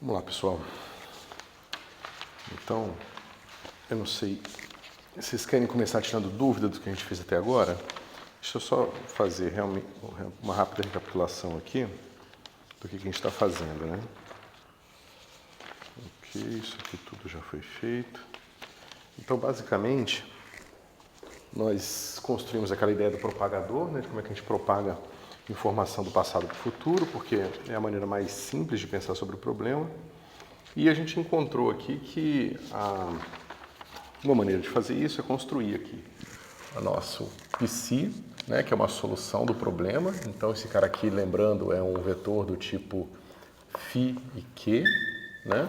Vamos lá, pessoal. Então, eu não sei, vocês querem começar tirando dúvida do que a gente fez até agora? Deixa eu só fazer realmente uma rápida recapitulação aqui do que a gente está fazendo, né? Ok, isso aqui tudo já foi feito. Então, basicamente, nós construímos aquela ideia do propagador, né? De como é que a gente propaga informação do passado para o futuro, porque é a maneira mais simples de pensar sobre o problema. E a gente encontrou aqui que uma maneira de fazer isso é construir aqui o nosso psi, né, que é uma solução do problema. Então esse cara aqui, lembrando, é um vetor do tipo φ e q, né?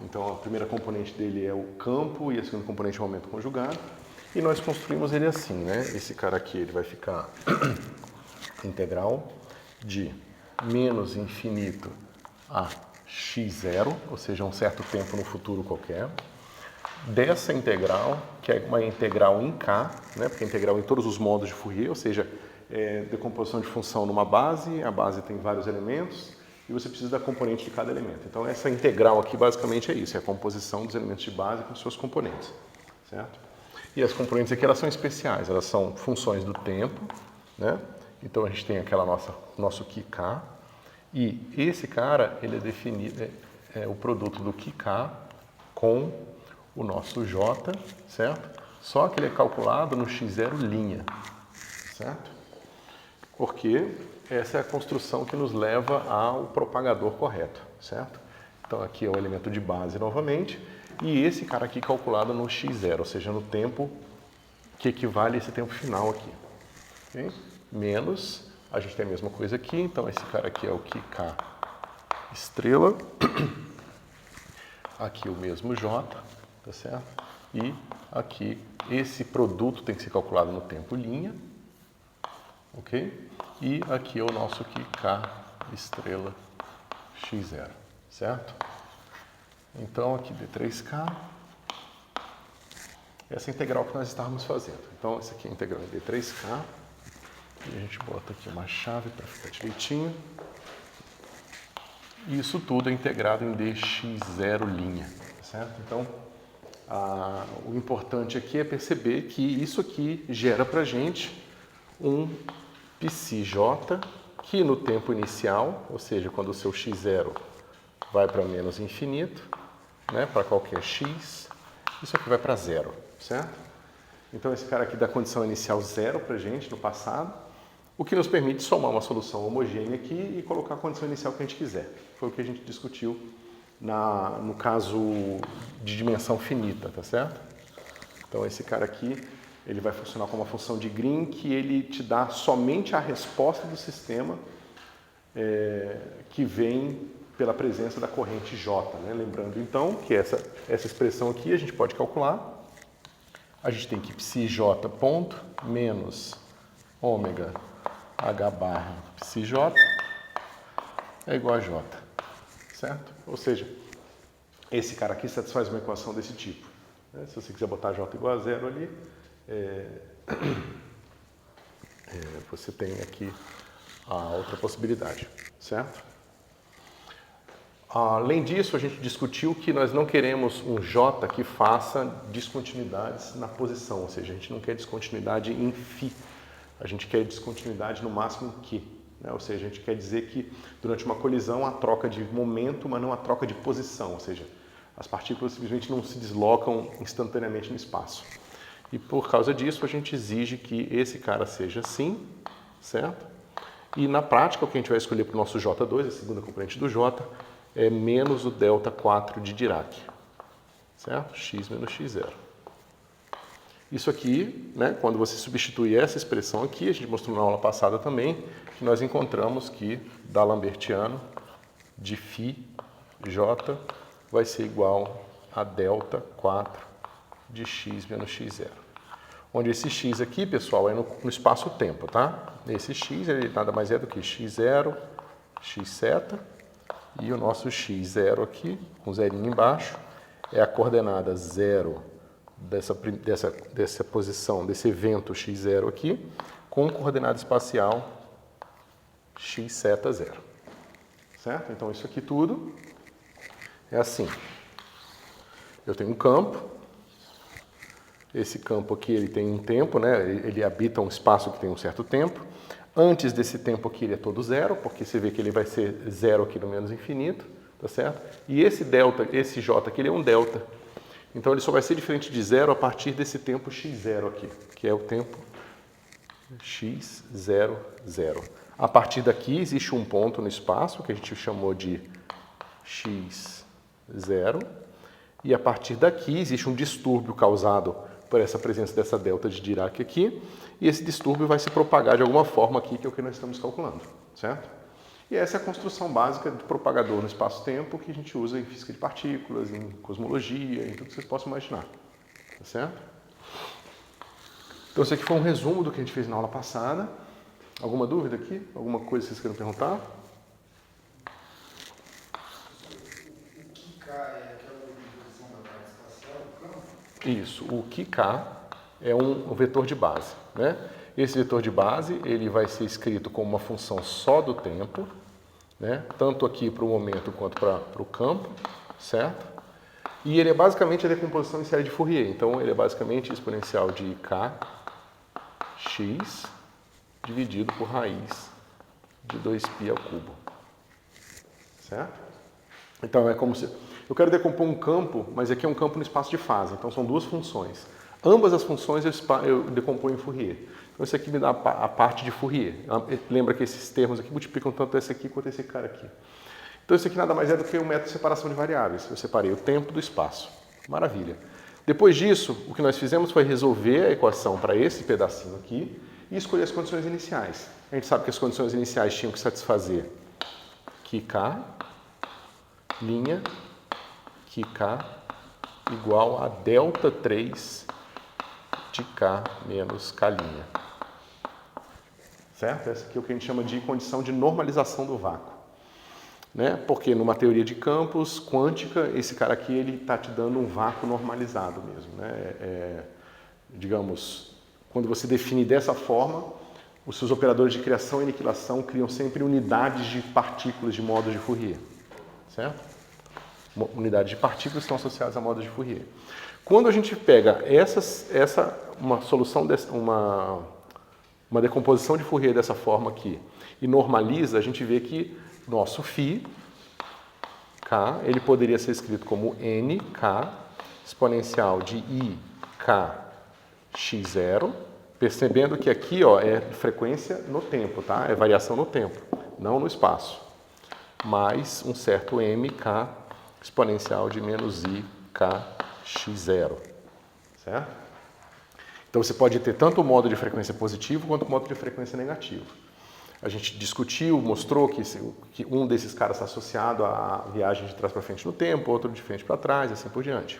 Então a primeira componente dele é o campo e a segunda componente é o momento conjugado. E nós construímos ele assim, né? Esse cara aqui ele vai ficar integral de menos infinito a x0, ou seja, um certo tempo no futuro qualquer, dessa integral, que é uma integral em k, né, porque é integral em todos os modos de Fourier, ou seja, decomposição de função numa base, a base tem vários elementos, e você precisa da componente de cada elemento. Então essa integral aqui basicamente é isso, é a composição dos elementos de base com seus componentes, certo? E as componentes aqui elas são especiais, elas são funções do tempo, né? Então a gente tem aquela nosso QK, e esse cara ele é definido, é o produto do QK com o nosso J, certo? Só que ele é calculado no x0 linha, certo? Porque essa é a construção que nos leva ao propagador correto, certo? Então aqui é o elemento de base novamente, e esse cara aqui calculado no x0, ou seja, no tempo que equivale a esse tempo final aqui. Okay? Menos, a gente tem a mesma coisa aqui, então esse cara aqui é o QK estrela, aqui o mesmo J, tá certo? E aqui esse produto tem que ser calculado no tempo linha, ok? E aqui é o nosso QK estrela x0, certo? Então aqui D3K, essa integral que nós estávamos fazendo. Então essa aqui é a integral em D3K, e a gente bota aqui uma chave para ficar direitinho. E isso tudo é integrado em dx0 linha, certo? Então, o importante aqui é perceber que isso aqui gera para a gente um πj, que no tempo inicial, ou seja, quando o seu x0 vai para menos infinito, né, para qualquer x, isso aqui vai para zero, certo? Então esse cara aqui dá condição inicial zero para a gente no passado, o que nos permite somar uma solução homogênea aqui e colocar a condição inicial que a gente quiser. Foi o que a gente discutiu no caso de dimensão finita, tá certo? Então esse cara aqui, ele vai funcionar como uma função de Green que ele te dá somente a resposta do sistema que vem pela presença da corrente J, né? Lembrando então que essa expressão aqui a gente pode calcular. A gente tem que πj ponto menos ômega h barra πj é igual a J, certo? Ou seja, esse cara aqui satisfaz uma equação desse tipo. Se você quiser botar J igual a zero ali, você tem aqui a outra possibilidade, certo? Além disso, a gente discutiu que nós não queremos um J que faça descontinuidades na posição, ou seja, a gente não quer descontinuidade em φ, a gente quer descontinuidade no máximo em Q, né? Ou seja, a gente quer dizer que durante uma colisão há troca de momento, mas não há troca de posição, ou seja, as partículas simplesmente não se deslocam instantaneamente no espaço. E por causa disso, a gente exige que esse cara seja assim, certo? E na prática, o que a gente vai escolher para o nosso J2, a segunda componente do J, é menos o delta 4 de Dirac, certo? X menos x0. Isso aqui, né, quando você substitui essa expressão aqui, a gente mostrou na aula passada também, que nós encontramos que D'Alembertiano de φ j vai ser igual a delta 4 de x menos x0. Onde esse x aqui, pessoal, é no espaço-tempo, tá? Esse x ele nada mais é do que x0, x-seta, e o nosso x0 aqui, com zerinho embaixo, é a coordenada 0 dessa posição, desse evento x0 aqui, com coordenada espacial x-seta 0. Certo? Então isso aqui tudo é assim. Eu tenho um campo. Esse campo aqui ele tem um tempo, né? Ele habita um espaço que tem um certo tempo. Antes desse tempo aqui ele é todo zero, porque você vê que ele vai ser zero aqui no menos infinito, tá certo? E esse delta, esse j aqui, ele é um delta. Então ele só vai ser diferente de zero a partir desse tempo x0 aqui, que é o tempo x00. A partir daqui existe um ponto no espaço que a gente chamou de x0, e a partir daqui existe um distúrbio causado por essa presença dessa delta de Dirac aqui, e esse distúrbio vai se propagar de alguma forma aqui, que é o que nós estamos calculando, certo? E essa é a construção básica do propagador no espaço-tempo que a gente usa em física de partículas, em cosmologia, em tudo que vocês possam imaginar, tá certo? Então esse aqui foi um resumo do que a gente fez na aula passada. Alguma dúvida aqui? Alguma coisa que vocês queiram perguntar? Isso, o QK é um vetor de base, né? Esse vetor de base ele vai ser escrito como uma função só do tempo, né? Tanto aqui para o momento quanto para o campo, certo? E ele é basicamente a decomposição em série de Fourier, então ele é basicamente exponencial de kx dividido por raiz de 2π ao cubo, certo? Então é como se... Eu quero decompor um campo, mas aqui é um campo no espaço de fase, então são duas funções. Ambas as funções eu decomponho em Fourier. Então isso aqui me dá a parte de Fourier. Lembra que esses termos aqui multiplicam tanto esse aqui quanto esse cara aqui. Então isso aqui nada mais é do que um método de separação de variáveis. Eu separei o tempo do espaço. Maravilha. Depois disso, o que nós fizemos foi resolver a equação para esse pedacinho aqui e escolher as condições iniciais. A gente sabe que as condições iniciais tinham que satisfazer QK, linha, QK igual a delta 3 de K menos K'. Certo? Essa aqui é o que a gente chama de condição de normalização do vácuo. Né? Porque numa teoria de campos quântica, esse cara aqui ele está te dando um vácuo normalizado mesmo. Né? Digamos, quando você define dessa forma, os seus operadores de criação e aniquilação criam sempre unidades de partículas de modos de Fourier. Certo? Unidades de partículas estão associadas a modos de Fourier. Quando a gente pega uma solução, uma decomposição de Fourier dessa forma aqui e normaliza, a gente vê que nosso φ, K, ele poderia ser escrito como nk exponencial de ikx0, percebendo que aqui ó, é frequência no tempo, tá? É variação no tempo, não no espaço, mais um certo mk exponencial de menos ikx0, certo? Então você pode ter tanto o modo de frequência positivo quanto o modo de frequência negativo. A gente discutiu, mostrou que um desses caras está associado à viagem de trás para frente no tempo, outro de frente para trás, e assim por diante.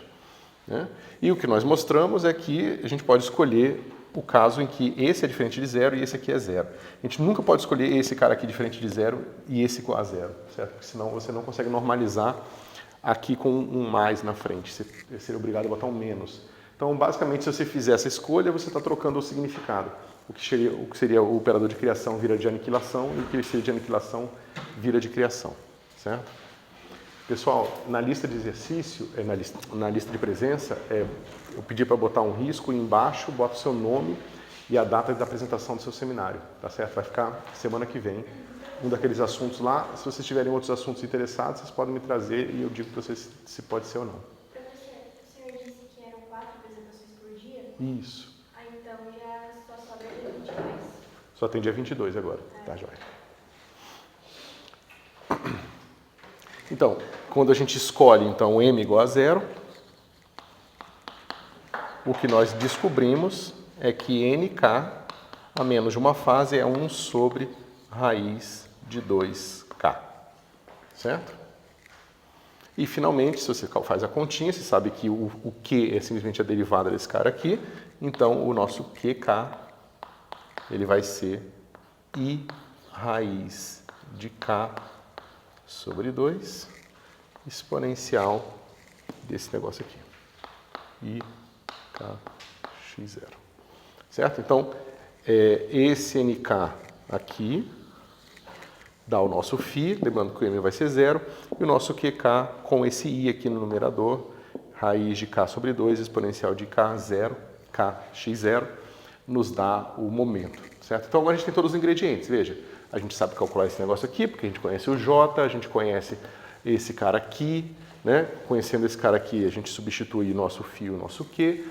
Né? E o que nós mostramos é que a gente pode escolher o caso em que esse é diferente de zero e esse aqui é zero. A gente nunca pode escolher esse cara aqui diferente de zero e esse igual a zero, certo? Porque senão você não consegue normalizar aqui com um mais na frente, você seria obrigado a botar um menos. Então, basicamente, se você fizer essa escolha, você está trocando o significado. O que seria o operador de criação vira de aniquilação e o que seria de aniquilação vira de criação, certo? Pessoal, na lista de exercício, na lista de presença, eu pedi para botar um risco e embaixo bota o seu nome e a data da apresentação do seu seminário, tá certo? Vai ficar semana que vem um daqueles assuntos lá. Se vocês tiverem outros assuntos interessados, vocês podem me trazer e eu digo para vocês se pode ser ou não. Professor, o senhor disse que eram 4 apresentações por dia? Isso. Então já só sobra dia 22. Só tem dia 22 agora, tá, joia? Então, quando a gente escolhe então m igual a zero, o que nós descobrimos é que nk a menos de uma fase é 1 sobre raiz de 2k, certo? E finalmente, se você faz a continha, você sabe que o Q é simplesmente a derivada desse cara aqui, então o nosso QK ele vai ser I raiz de K sobre 2 exponencial desse negócio aqui, IKx0, certo? Então, esse NK aqui dá o nosso φ, lembrando que o m vai ser 0, e o nosso QK com esse i aqui no numerador, raiz de k sobre 2, exponencial de k, 0, kx0, nos dá o momento, certo? Então agora a gente tem todos os ingredientes, veja, a gente sabe calcular esse negócio aqui, porque a gente conhece o j, a gente conhece esse cara aqui, né? Conhecendo esse cara aqui, a gente substitui o nosso φ e o nosso q,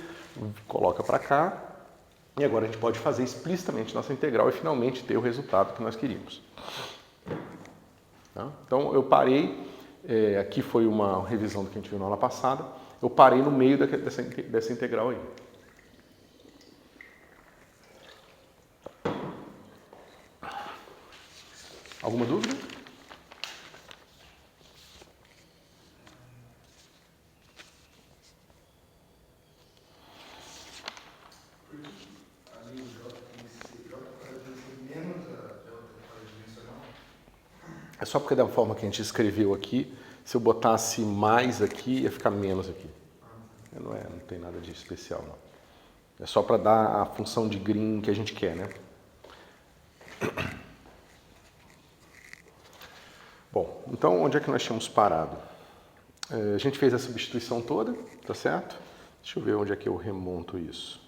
coloca para cá, e agora a gente pode fazer explicitamente nossa integral e finalmente ter o resultado que nós queríamos. Tá? Então eu parei, aqui foi uma revisão do que a gente viu na aula passada, eu parei no meio dessa integral aí. Alguma dúvida? É só porque da forma que a gente escreveu aqui, se eu botasse mais aqui, ia ficar menos aqui. Não tem nada de especial, não. É só para dar a função de green que a gente quer, né? Bom, então onde é que nós tínhamos parado? A gente fez a substituição toda, tá certo? Deixa eu ver onde é que eu remonto isso.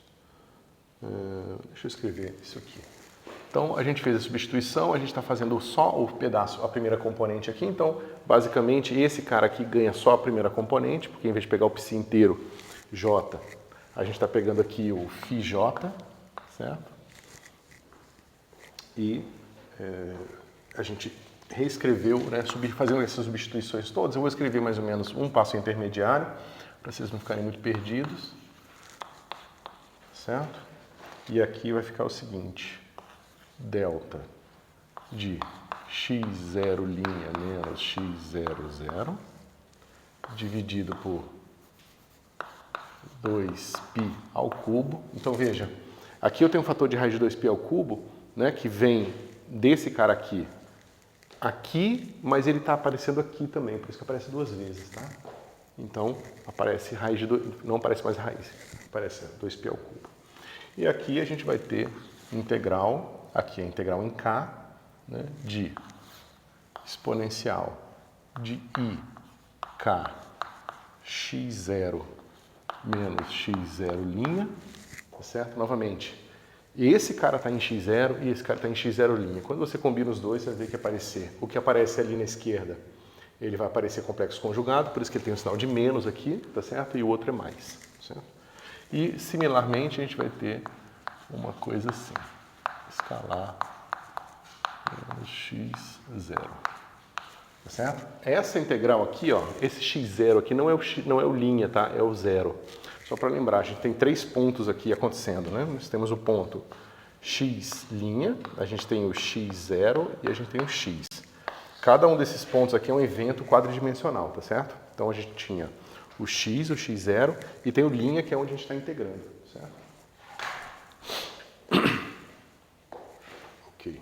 Deixa eu escrever isso aqui. Então, a gente fez a substituição, a gente está fazendo só o pedaço, a primeira componente aqui. Então, basicamente, esse cara aqui ganha só a primeira componente, porque em vez de pegar o psi inteiro, j, a gente está pegando aqui o φj, certo? E a gente reescreveu, né, fazendo essas substituições todas. Eu vou escrever mais ou menos um passo intermediário, para vocês não ficarem muito perdidos, certo? E aqui vai ficar o seguinte: delta de x0' menos x00 dividido por 2π ao cubo. Então veja, aqui eu tenho um fator de raiz de 2π ao cubo, né, que vem desse cara aqui, mas ele está aparecendo aqui também, por isso que aparece duas vezes, tá? Então aparece raiz de 2, não aparece mais raiz, aparece 2π ao cubo. E aqui a gente vai ter integral. Aqui é integral em k, né, de exponencial de i k x0 menos x0', tá certo? Novamente, esse cara está em x0 e esse cara está em x0'. Quando você combina os dois, você vai ver que o que aparece ali na esquerda, ele vai aparecer complexo conjugado, por isso que ele tem um sinal de menos aqui, tá certo? E o outro é mais, certo? E, similarmente, a gente vai ter uma coisa assim. Escalar menos x0, tá certo? Essa integral aqui, ó, esse x0 aqui não é o linha, tá? É o zero. Só para lembrar, a gente tem três pontos aqui acontecendo, né? Nós temos o ponto x', a gente tem o x0 e a gente tem o x. Cada um desses pontos aqui é um evento quadridimensional, tá certo? Então a gente tinha o x, o x0 e tem o linha, que é onde a gente está integrando, certo? Ok.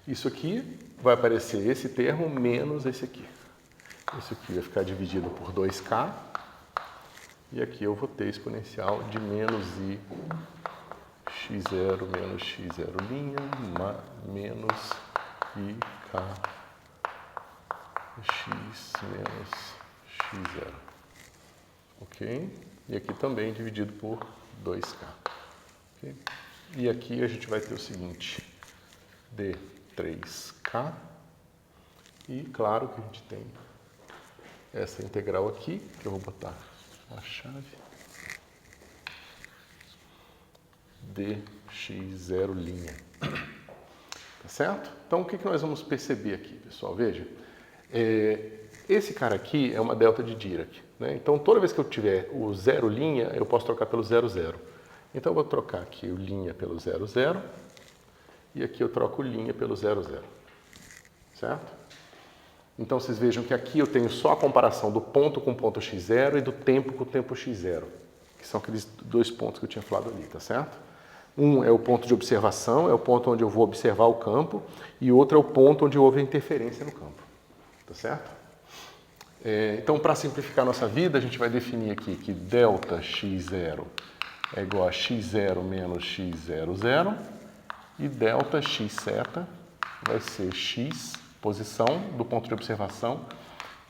Isso aqui vai aparecer esse termo menos esse aqui. Isso aqui vai ficar dividido por 2k. E aqui eu vou ter exponencial de menos i x0 menos x0' menos i k x menos x0. Ok? E aqui também dividido por 2k. Okay? E aqui a gente vai ter o seguinte: d3k. E claro que a gente tem essa integral aqui, que eu vou botar a chave, dx0'. Tá certo? Então, o que nós vamos perceber aqui, pessoal? Veja, esse cara aqui é uma delta de Dirac, né? Então, toda vez que eu tiver o 0', eu posso trocar pelo 0,0. Então, eu vou trocar aqui o linha pelo 0,0 e aqui eu troco o linha pelo 0,0. Certo? Então, vocês vejam que aqui eu tenho só a comparação do ponto com o ponto x0 e do tempo com o tempo x0, que são aqueles dois pontos que eu tinha falado ali, tá certo? Um é o ponto de observação, é o ponto onde eu vou observar o campo, e outro é o ponto onde houve a interferência no campo, tá certo? Então, para simplificar a nossa vida, a gente vai definir aqui que delta x0 é igual a x0 menos x00 e delta x seta vai ser x, posição do ponto de observação,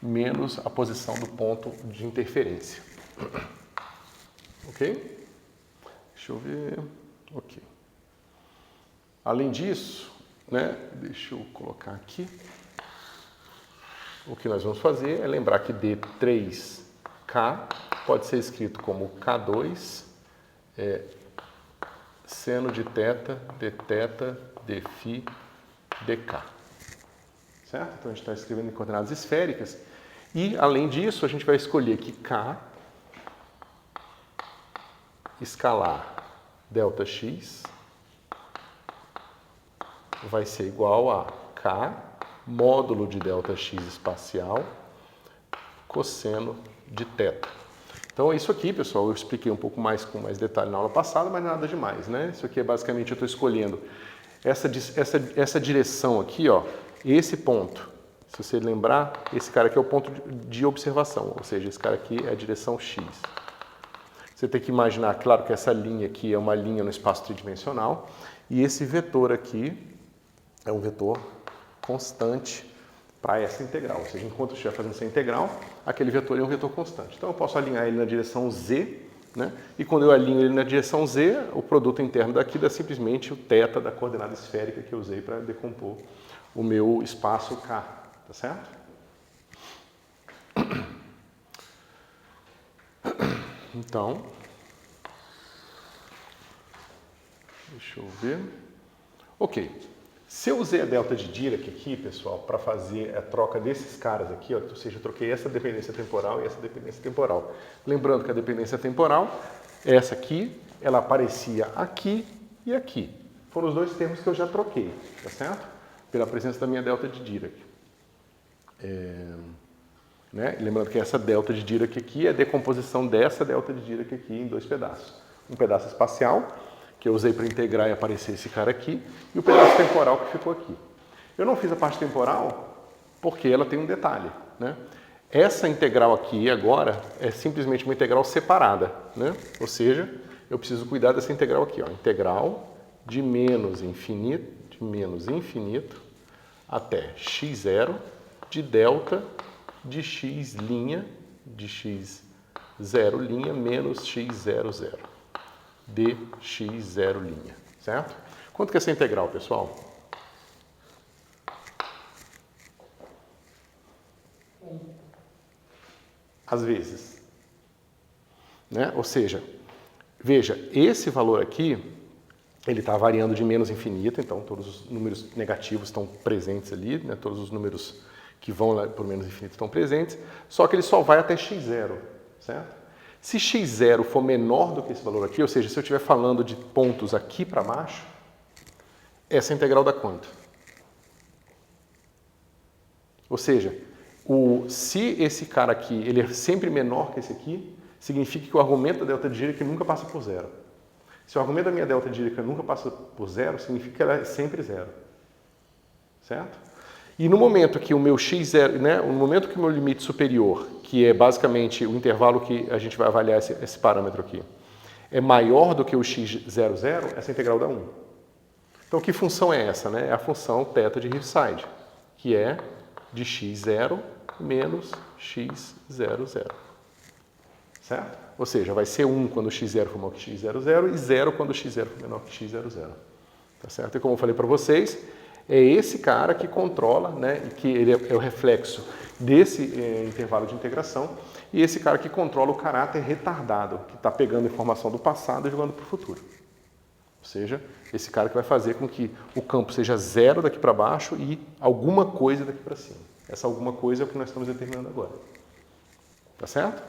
menos a posição do ponto de interferência. Ok? Deixa eu ver. Ok. Além disso, né, deixa eu colocar aqui. O que nós vamos fazer é lembrar que D3K pode ser escrito como K2 seno de θ, dθ, dφ, dk. Certo? Então a gente está escrevendo em coordenadas esféricas. E, além disso, a gente vai escolher que K escalar ΔX vai ser igual a K módulo de ΔX espacial cosseno de θ. Então, isso aqui, pessoal, eu expliquei um pouco mais com mais detalhe na aula passada, mas nada demais, né? Isso aqui é basicamente, eu estou escolhendo essa direção aqui, ó, esse ponto. Se você lembrar, esse cara aqui é o ponto de observação, ou seja, esse cara aqui é a direção X. Você tem que imaginar, claro, que essa linha aqui é uma linha no espaço tridimensional, e esse vetor aqui é um vetor constante para essa integral. Ou seja, enquanto eu estiver fazendo essa integral, aquele vetor é um vetor constante. Então, eu posso alinhar ele na direção Z, né? E quando eu alinho ele na direção Z, o produto interno daqui dá simplesmente o θ da coordenada esférica que eu usei para decompor o meu espaço K. Tá certo? Então, deixa eu ver. Ok. Se eu usei a delta de Dirac aqui, pessoal, para fazer a troca desses caras aqui, ó, ou seja, eu troquei essa dependência temporal e essa dependência temporal. Lembrando que a dependência temporal, essa aqui, ela aparecia aqui e aqui. Foram os dois termos que eu já troquei, tá certo? Pela presença da minha delta de Dirac. Né? Lembrando que essa delta de Dirac aqui é a decomposição dessa delta de Dirac aqui em dois pedaços. Um pedaço espacial, que eu usei para integrar e aparecer esse cara aqui, e o pedaço temporal que ficou aqui. Eu não fiz a parte temporal porque ela tem um detalhe, né? Essa integral aqui agora é simplesmente uma integral separada, né? Ou seja, eu preciso cuidar dessa integral aqui, ó, integral de menos infinito até x0 de delta de x' de x0' menos x00 dx0', certo? Quanto que é essa integral, pessoal? Às vezes. Né? Ou seja, veja, esse valor aqui, ele está variando de menos infinito, então todos os números negativos estão presentes ali, né? Todos os números que vão lá por menos infinito estão presentes, só que ele só vai até x0, certo? Se x0 for menor do que esse valor aqui, ou seja, se eu estiver falando de pontos aqui para baixo, essa integral dá quanto? Ou seja, se esse cara aqui ele é sempre menor que esse aqui, significa que o argumento da delta de Dirac nunca passa por zero. Se o argumento da minha delta de Dirac nunca passa por zero, significa que ela é sempre zero. Certo? E no momento que o meu x0, né, no momento que o meu limite superior, que é basicamente o intervalo que a gente vai avaliar esse parâmetro aqui, é maior do que o x00, essa integral dá 1. Então, que função é essa? Né? É a função θ de Heaviside, que é de x0 menos x00. Certo? Ou seja, vai ser 1 quando x0 for menor que x00 e 0 quando x0 for menor que x00. Tá certo? E como eu falei para vocês, é esse cara que controla, né, e que ele é o reflexo desse intervalo de integração, e esse cara que controla o caráter retardado, que está pegando informação do passado e jogando para o futuro. Ou seja, esse cara que vai fazer com que o campo seja zero daqui para baixo e alguma coisa daqui para cima. Essa alguma coisa é o que nós estamos determinando agora. Tá certo?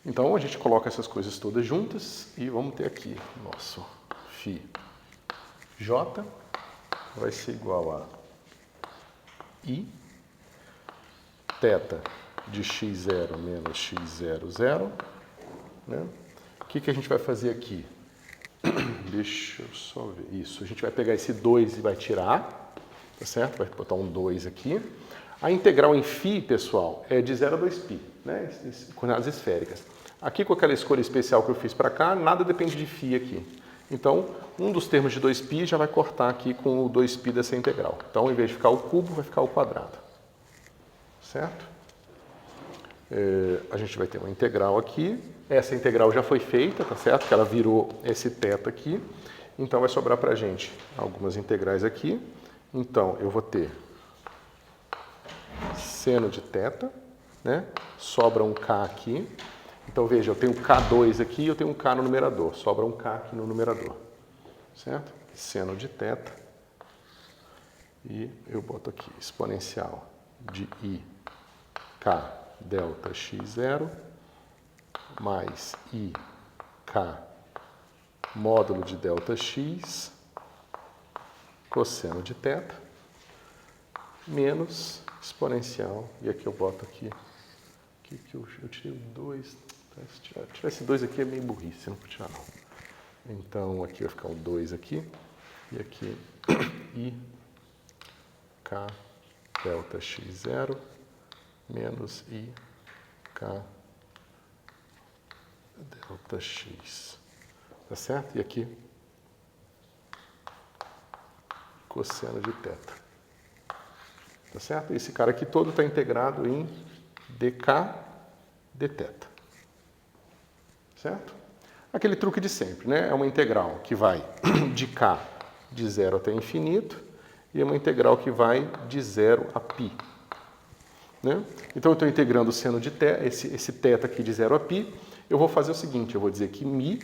Então, a gente coloca essas coisas todas juntas e vamos ter aqui nosso φ J vai ser igual a I θ de x0 menos x00. Né? O que a gente vai fazer aqui? Deixa eu só ver. Isso, a gente vai pegar esse 2 e vai tirar, tá certo? Vai botar um 2 aqui. A integral em φ, pessoal, é de 0 a 2π, né? Coordenadas esféricas. Aqui com aquela escolha especial que eu fiz para cá, nada depende de φ aqui. Então, um dos termos de 2π já vai cortar aqui com o 2π dessa integral. Então, ao invés de ficar o cubo, vai ficar o quadrado. Certo? A gente vai ter uma integral aqui. Essa integral já foi feita, tá certo? Que ela virou esse θ aqui. Então, vai sobrar para a gente algumas integrais aqui. Então, eu vou ter seno de θ, né? Sobra um k aqui. Então, veja, eu tenho K2 aqui e eu tenho um K no numerador. Sobra um K aqui no numerador. Certo? Seno de θ. E eu boto aqui exponencial de I K delta x0 mais I K módulo de delta x cosseno de θ menos exponencial. E aqui eu boto aqui que eu tirei o 2. Se tirar esse 2 aqui é meio burrice, não vou tirar não. Então aqui vai ficar o 2 aqui. E aqui I K delta x0 menos I K delta x. Tá certo? E aqui cosseno de θ. Tá certo? Esse cara aqui todo está integrado em dk dθ. Certo? Aquele truque de sempre, né? É uma integral que vai de k de 0 até infinito e é uma integral que vai de 0 a π. Né? Então, eu estou integrando o seno de θ, esse θ aqui de 0 a π. Eu vou fazer o seguinte, eu vou dizer que μ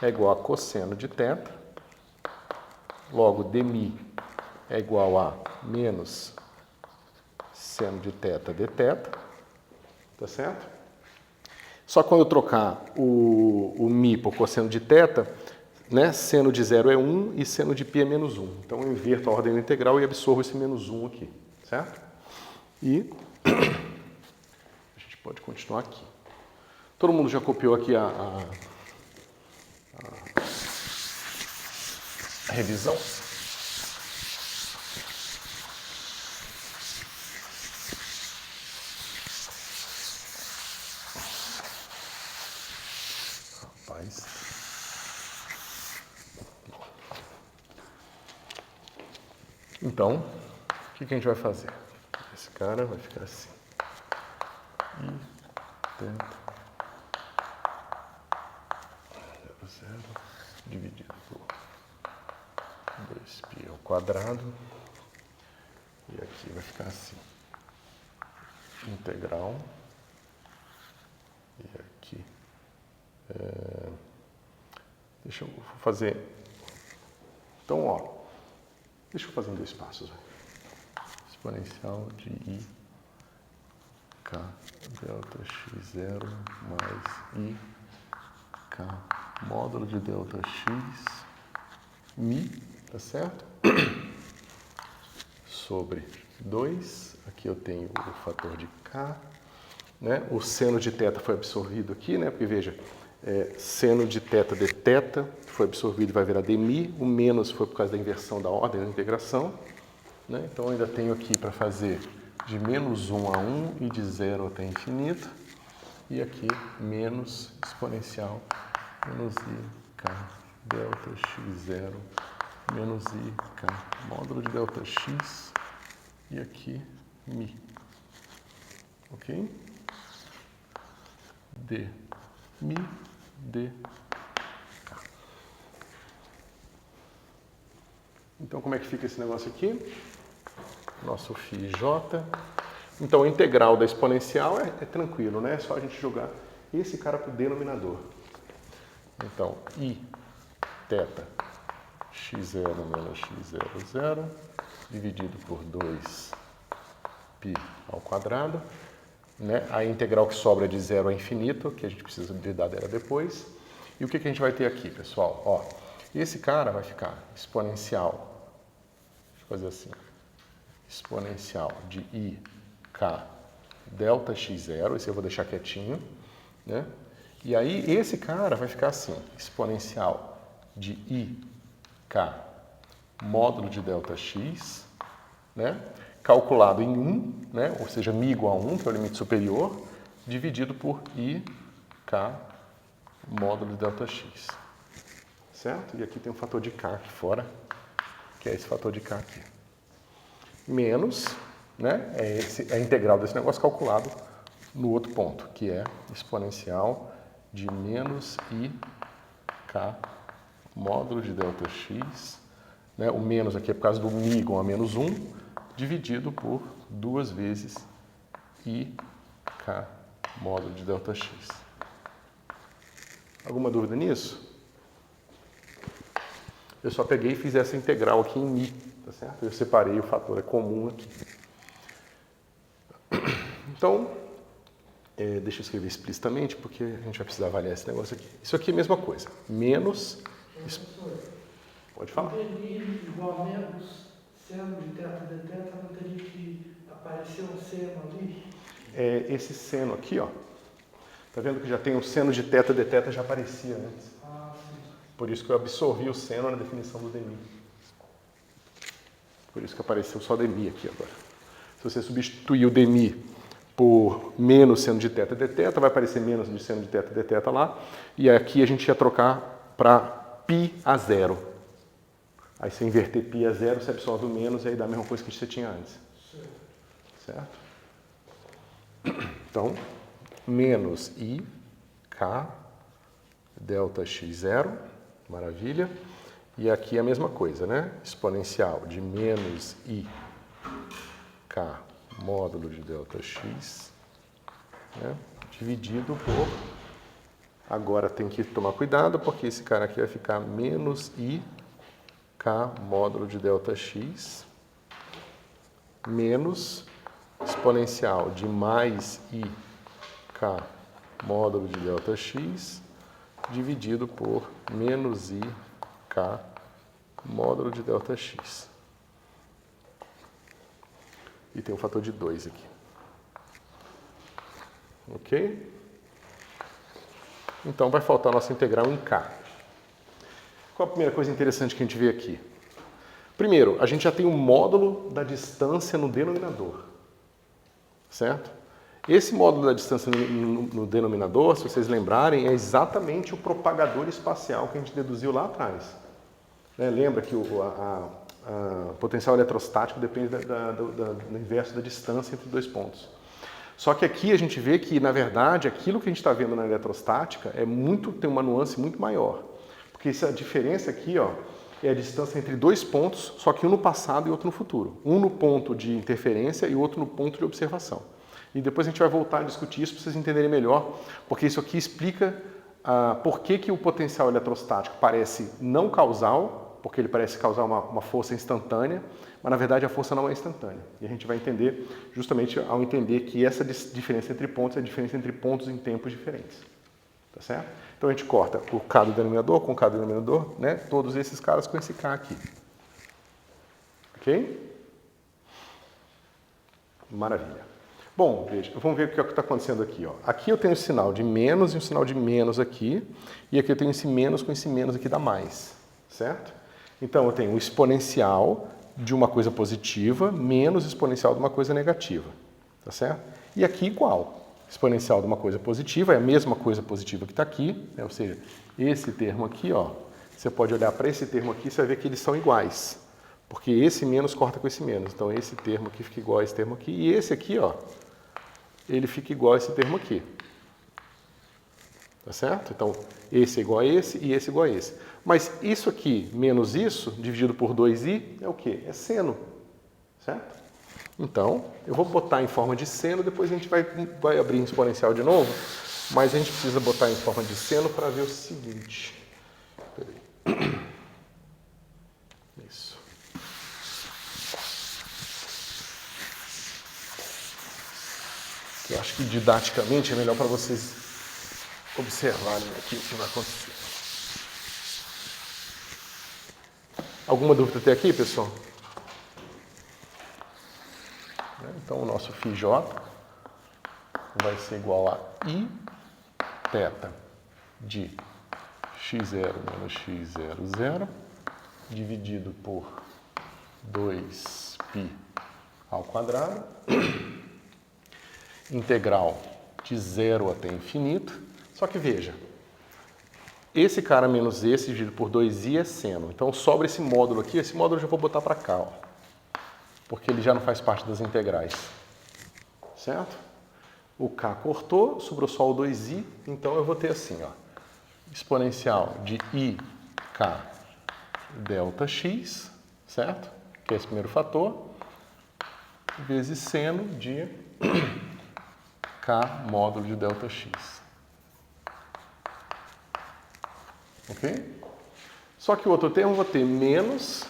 é igual a cosseno de θ, logo dμ é igual a menos seno de θ dθ, tá certo? Só que quando eu trocar o μ por cosseno de θ, né, seno de 0 é 1 e seno de π é menos 1. Então, eu inverto a ordem da integral e absorvo esse menos 1 aqui, certo? E a gente pode continuar aqui. Todo mundo já copiou aqui a revisão? Rapaz. Então, o que a gente vai fazer? Esse cara vai ficar assim. I θ 0 dividido por 2π ao quadrado. E aqui vai ficar assim. Integral. E aqui. Deixa eu fazer. Então, ó. Deixa eu fazer em 2 passos. Exponencial de I K delta x0 mais I K módulo de delta x μ, tá certo? Sobre 2, aqui eu tenho o fator de K, né? O seno de θ foi absorvido aqui, né? Porque veja, seno de θ dθ foi absorvido e vai virar dμ, o menos foi por causa da inversão da ordem da integração, né? Então eu ainda tenho aqui para fazer de menos 1 a 1 e de 0 até infinito, e aqui menos exponencial menos IK delta x0 menos IK módulo de delta x e aqui μ. Ok? D μ d k. Então, como é que fica esse negócio aqui? Nosso φ j. Então, a integral da exponencial é tranquilo, né? É só a gente jogar esse cara para o denominador. Então, I θ x0 menos x00 dividido por 2π ao quadrado. Né? A integral que sobra é de 0 a infinito, que a gente precisa lidar dela depois. E o que a gente vai ter aqui, pessoal? Ó, esse cara vai ficar exponencial, deixa eu fazer assim, exponencial de I K delta x0, esse eu vou deixar quietinho, né? E aí esse cara vai ficar assim, exponencial de I K módulo de delta x, né? Calculado em 1, né? Ou seja, μ igual a 1, que é o limite superior, dividido por I K módulo de delta x. certo? E aqui tem um fator de K aqui fora, que é esse fator de K aqui. Menos, né, é a integral desse negócio calculado no outro ponto, que é exponencial de menos IK módulo de ΔX, né, o menos aqui é por causa do μ igual a menos 1, dividido por 2 vezes IK módulo de ΔX. Alguma dúvida nisso? Eu só peguei e fiz essa integral aqui em μ, tá certo? Eu separei o fator comum aqui. Então, deixa eu escrever explicitamente, porque a gente vai precisar avaliar esse negócio aqui. Isso aqui é a mesma coisa. Menos... Pode falar. O dmi igual a menos seno de θ dθ, não teria que aparecer um seno ali? Esse seno aqui, ó. Tá vendo que já tem o seno de θ dθ já aparecia antes. Ah, sim. Por isso que eu absorvi o seno na definição do dmi. Por isso que apareceu só dmi aqui agora. Se você substituir o dmi por menos seno de θ dθ, vai aparecer menos de seno de θ dθ lá. E aqui a gente ia trocar para π a zero. Aí se inverter π a zero, você absorve o menos e aí dá a mesma coisa que você tinha antes. Certo? Então, menos IK ΔX0, maravilha. E aqui a mesma coisa, né? Exponencial de menos IK módulo de ΔX, né? Dividido por... Agora tem que tomar cuidado, porque esse cara aqui vai ficar menos IK módulo de ΔX menos exponencial de mais IK módulo de ΔX dividido por menos IK módulo de ΔX. E tem um fator de 2 aqui. Ok? Então vai faltar a nossa integral em K. Qual a primeira coisa interessante que a gente vê aqui? Primeiro, a gente já tem o módulo da distância no denominador. Certo? Esse módulo da distância no denominador, se vocês lembrarem, é exatamente o propagador espacial que a gente deduziu lá atrás. Lembra que o potencial eletrostático depende do inverso da distância entre dois pontos. Só que aqui a gente vê que, na verdade, aquilo que a gente está vendo na eletrostática tem uma nuance muito maior. Porque essa diferença aqui, ó, é a distância entre dois pontos, só que um no passado e outro no futuro. Um no ponto de interferência e outro no ponto de observação. E depois a gente vai voltar a discutir isso para vocês entenderem melhor, porque isso aqui explica por que o potencial eletrostático parece não causal, porque ele parece causar uma força instantânea, mas na verdade a força não é instantânea. E a gente vai entender justamente ao entender que essa diferença entre pontos é a diferença entre pontos em tempos diferentes. Tá certo? Então a gente corta o K do denominador com o K do denominador, né? Todos esses caras com esse K aqui. Ok? Maravilha. Bom, veja, vamos ver o que está acontecendo aqui. Ó. Aqui eu tenho o sinal de menos e um sinal de menos aqui, e aqui eu tenho esse menos com esse menos aqui dá mais, certo? Então eu tenho o exponencial de uma coisa positiva menos exponencial de uma coisa negativa, tá certo? E aqui igual. Exponencial de uma coisa positiva é a mesma coisa positiva que está aqui, né? Ou seja, esse termo aqui, ó, você pode olhar para esse termo aqui e você vai ver que eles são iguais, porque esse menos corta com esse menos. Então esse termo aqui fica igual a esse termo aqui, e esse aqui, ó, ele fica igual a esse termo aqui. Tá certo? Então esse é igual a esse e esse é igual a esse. Mas isso aqui menos isso, dividido por 2i, é o quê? É seno, certo? Então, eu vou botar em forma de seno, depois a gente vai abrir em exponencial de novo, mas a gente precisa botar em forma de seno para ver o seguinte. Peraí. Isso. Eu acho que didaticamente é melhor para vocês observarem aqui o que vai acontecer. Alguma dúvida até aqui, pessoal? Então, o nosso φJ vai ser igual a I θ de x0 menos x00 dividido por 2π ao quadrado, integral de 0 até infinito. Só que veja, esse cara menos esse dividido por 2i é seno. Então sobra esse módulo aqui, esse módulo eu já vou botar para cá, ó, porque ele já não faz parte das integrais, certo? O k cortou, sobrou só o 2i, então eu vou ter assim, ó, exponencial de ik delta x, certo? Que é esse primeiro fator, vezes seno de k módulo de delta x. Ok? Só que o outro termo eu vou ter menos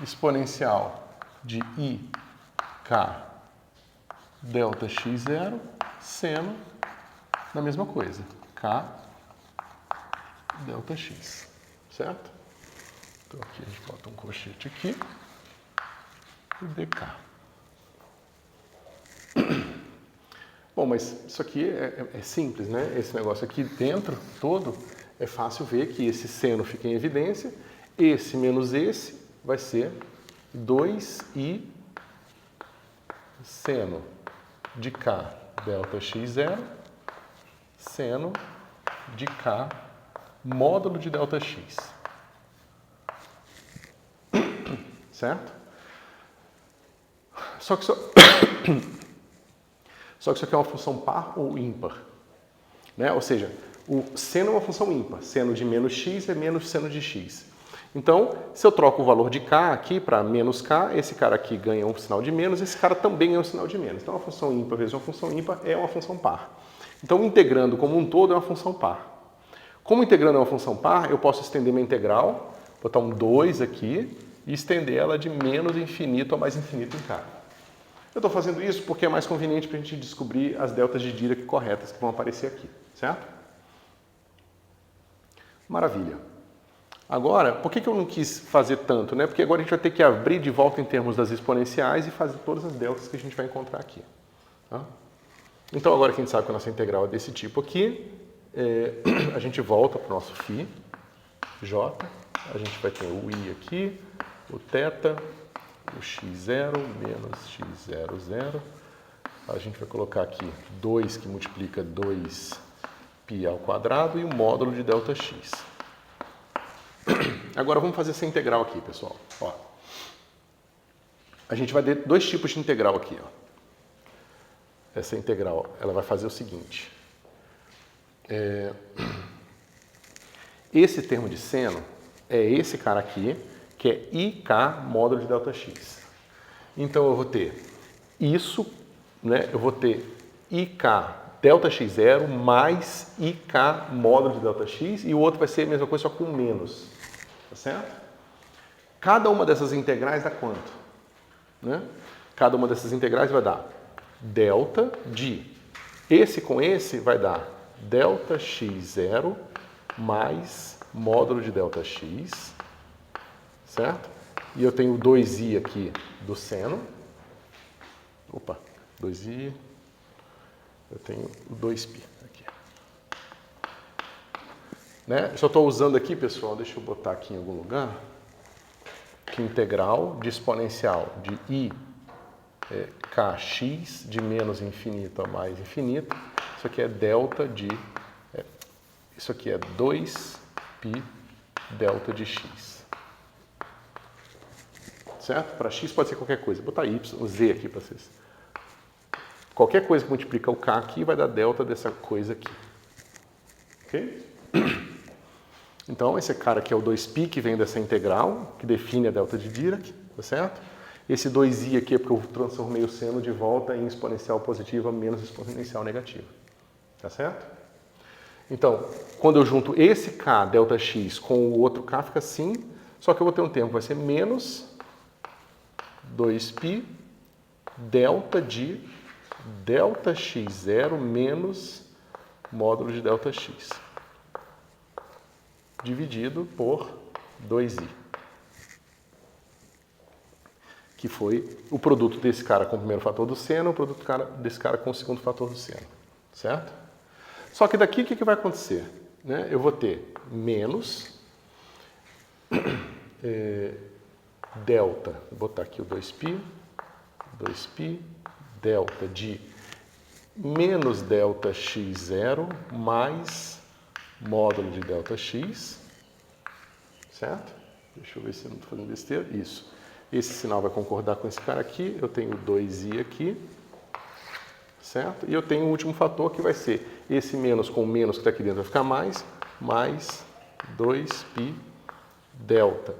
exponencial de ik delta x0 seno da mesma coisa, k delta x, certo? Então aqui a gente bota um colchete aqui e dk. Bom, mas isso aqui é simples, né? Esse negócio aqui dentro todo é fácil ver que esse seno fica em evidência. Esse menos esse vai ser 2i seno de k delta x0 seno de k módulo de delta x. Certo? Só que isso aqui é uma função par ou ímpar, né? Ou seja, o seno é uma função ímpar. Seno de menos x é menos seno de x. Então, se eu troco o valor de k aqui para menos k, esse cara aqui ganha um sinal de menos, esse cara também ganha um sinal de menos. Então, uma função ímpar vezes uma função ímpar é uma função par. Então, integrando como um todo é uma função par. Como integrando é uma função par, eu posso estender minha integral, botar um 2 aqui e estender ela de menos infinito a mais infinito em k. Eu estou fazendo isso porque é mais conveniente para a gente descobrir as deltas de Dirac corretas que vão aparecer aqui, certo? Maravilha. Agora, por que eu não quis fazer tanto, né? Porque agora a gente vai ter que abrir de volta em termos das exponenciais e fazer todas as deltas que a gente vai encontrar aqui. Tá? Então, agora que a gente sabe que a nossa integral é desse tipo aqui, a gente volta para o nosso φ, j, a gente vai ter o i aqui, o θ, o x0 menos x0, 0. A gente vai colocar aqui 2 que multiplica 2π ao quadrado e o módulo de delta x. Agora vamos fazer essa integral aqui, pessoal. Ó, a gente vai ter dois tipos de integral aqui. Ó. Essa integral ela vai fazer o seguinte. Esse termo de seno é esse cara aqui, que é ik módulo de delta x. Então eu vou ter isso, né? Eu vou ter ik delta x0 mais ik módulo de delta x e o outro vai ser a mesma coisa, só com menos. Tá certo? Cada uma dessas integrais dá quanto? Né? Cada uma dessas integrais vai dar delta de esse com esse vai dar delta x0 mais módulo de delta x, certo? E eu tenho 2i aqui do seno. Opa, 2i. Eu tenho o 2π aqui. Né? Só estou usando aqui, pessoal, deixa eu botar aqui em algum lugar, que integral de exponencial de i kx de menos infinito a mais infinito. Isso aqui é delta de... isso aqui é 2π delta de x. Certo? Para x pode ser qualquer coisa. Vou botar y, z aqui para vocês. Qualquer coisa que multiplica o k aqui vai dar delta dessa coisa aqui. Ok? Então, esse cara aqui é o 2π, que vem dessa integral, que define a delta de Dirac, tá certo? Esse 2i aqui é porque eu transformei o seno de volta em exponencial positiva menos exponencial negativa. Tá certo? Então, quando eu junto esse k, delta x, com o outro k, fica assim, só que eu vou ter um termo que vai ser menos 2π delta de delta x0 menos módulo de delta x, dividido por 2i, que foi o produto desse cara com o primeiro fator do seno, o produto desse cara com o segundo fator do seno, certo? Só que daqui o que vai acontecer? Né? Eu vou ter menos delta, vou botar aqui o 2π delta de menos delta x0 mais módulo de ΔX, certo? Deixa eu ver se eu não estou fazendo besteira. Isso. Esse sinal vai concordar com esse cara aqui, eu tenho 2i aqui, certo? E eu tenho o último fator que vai ser esse menos com o menos que está aqui dentro vai ficar mais 2π delta.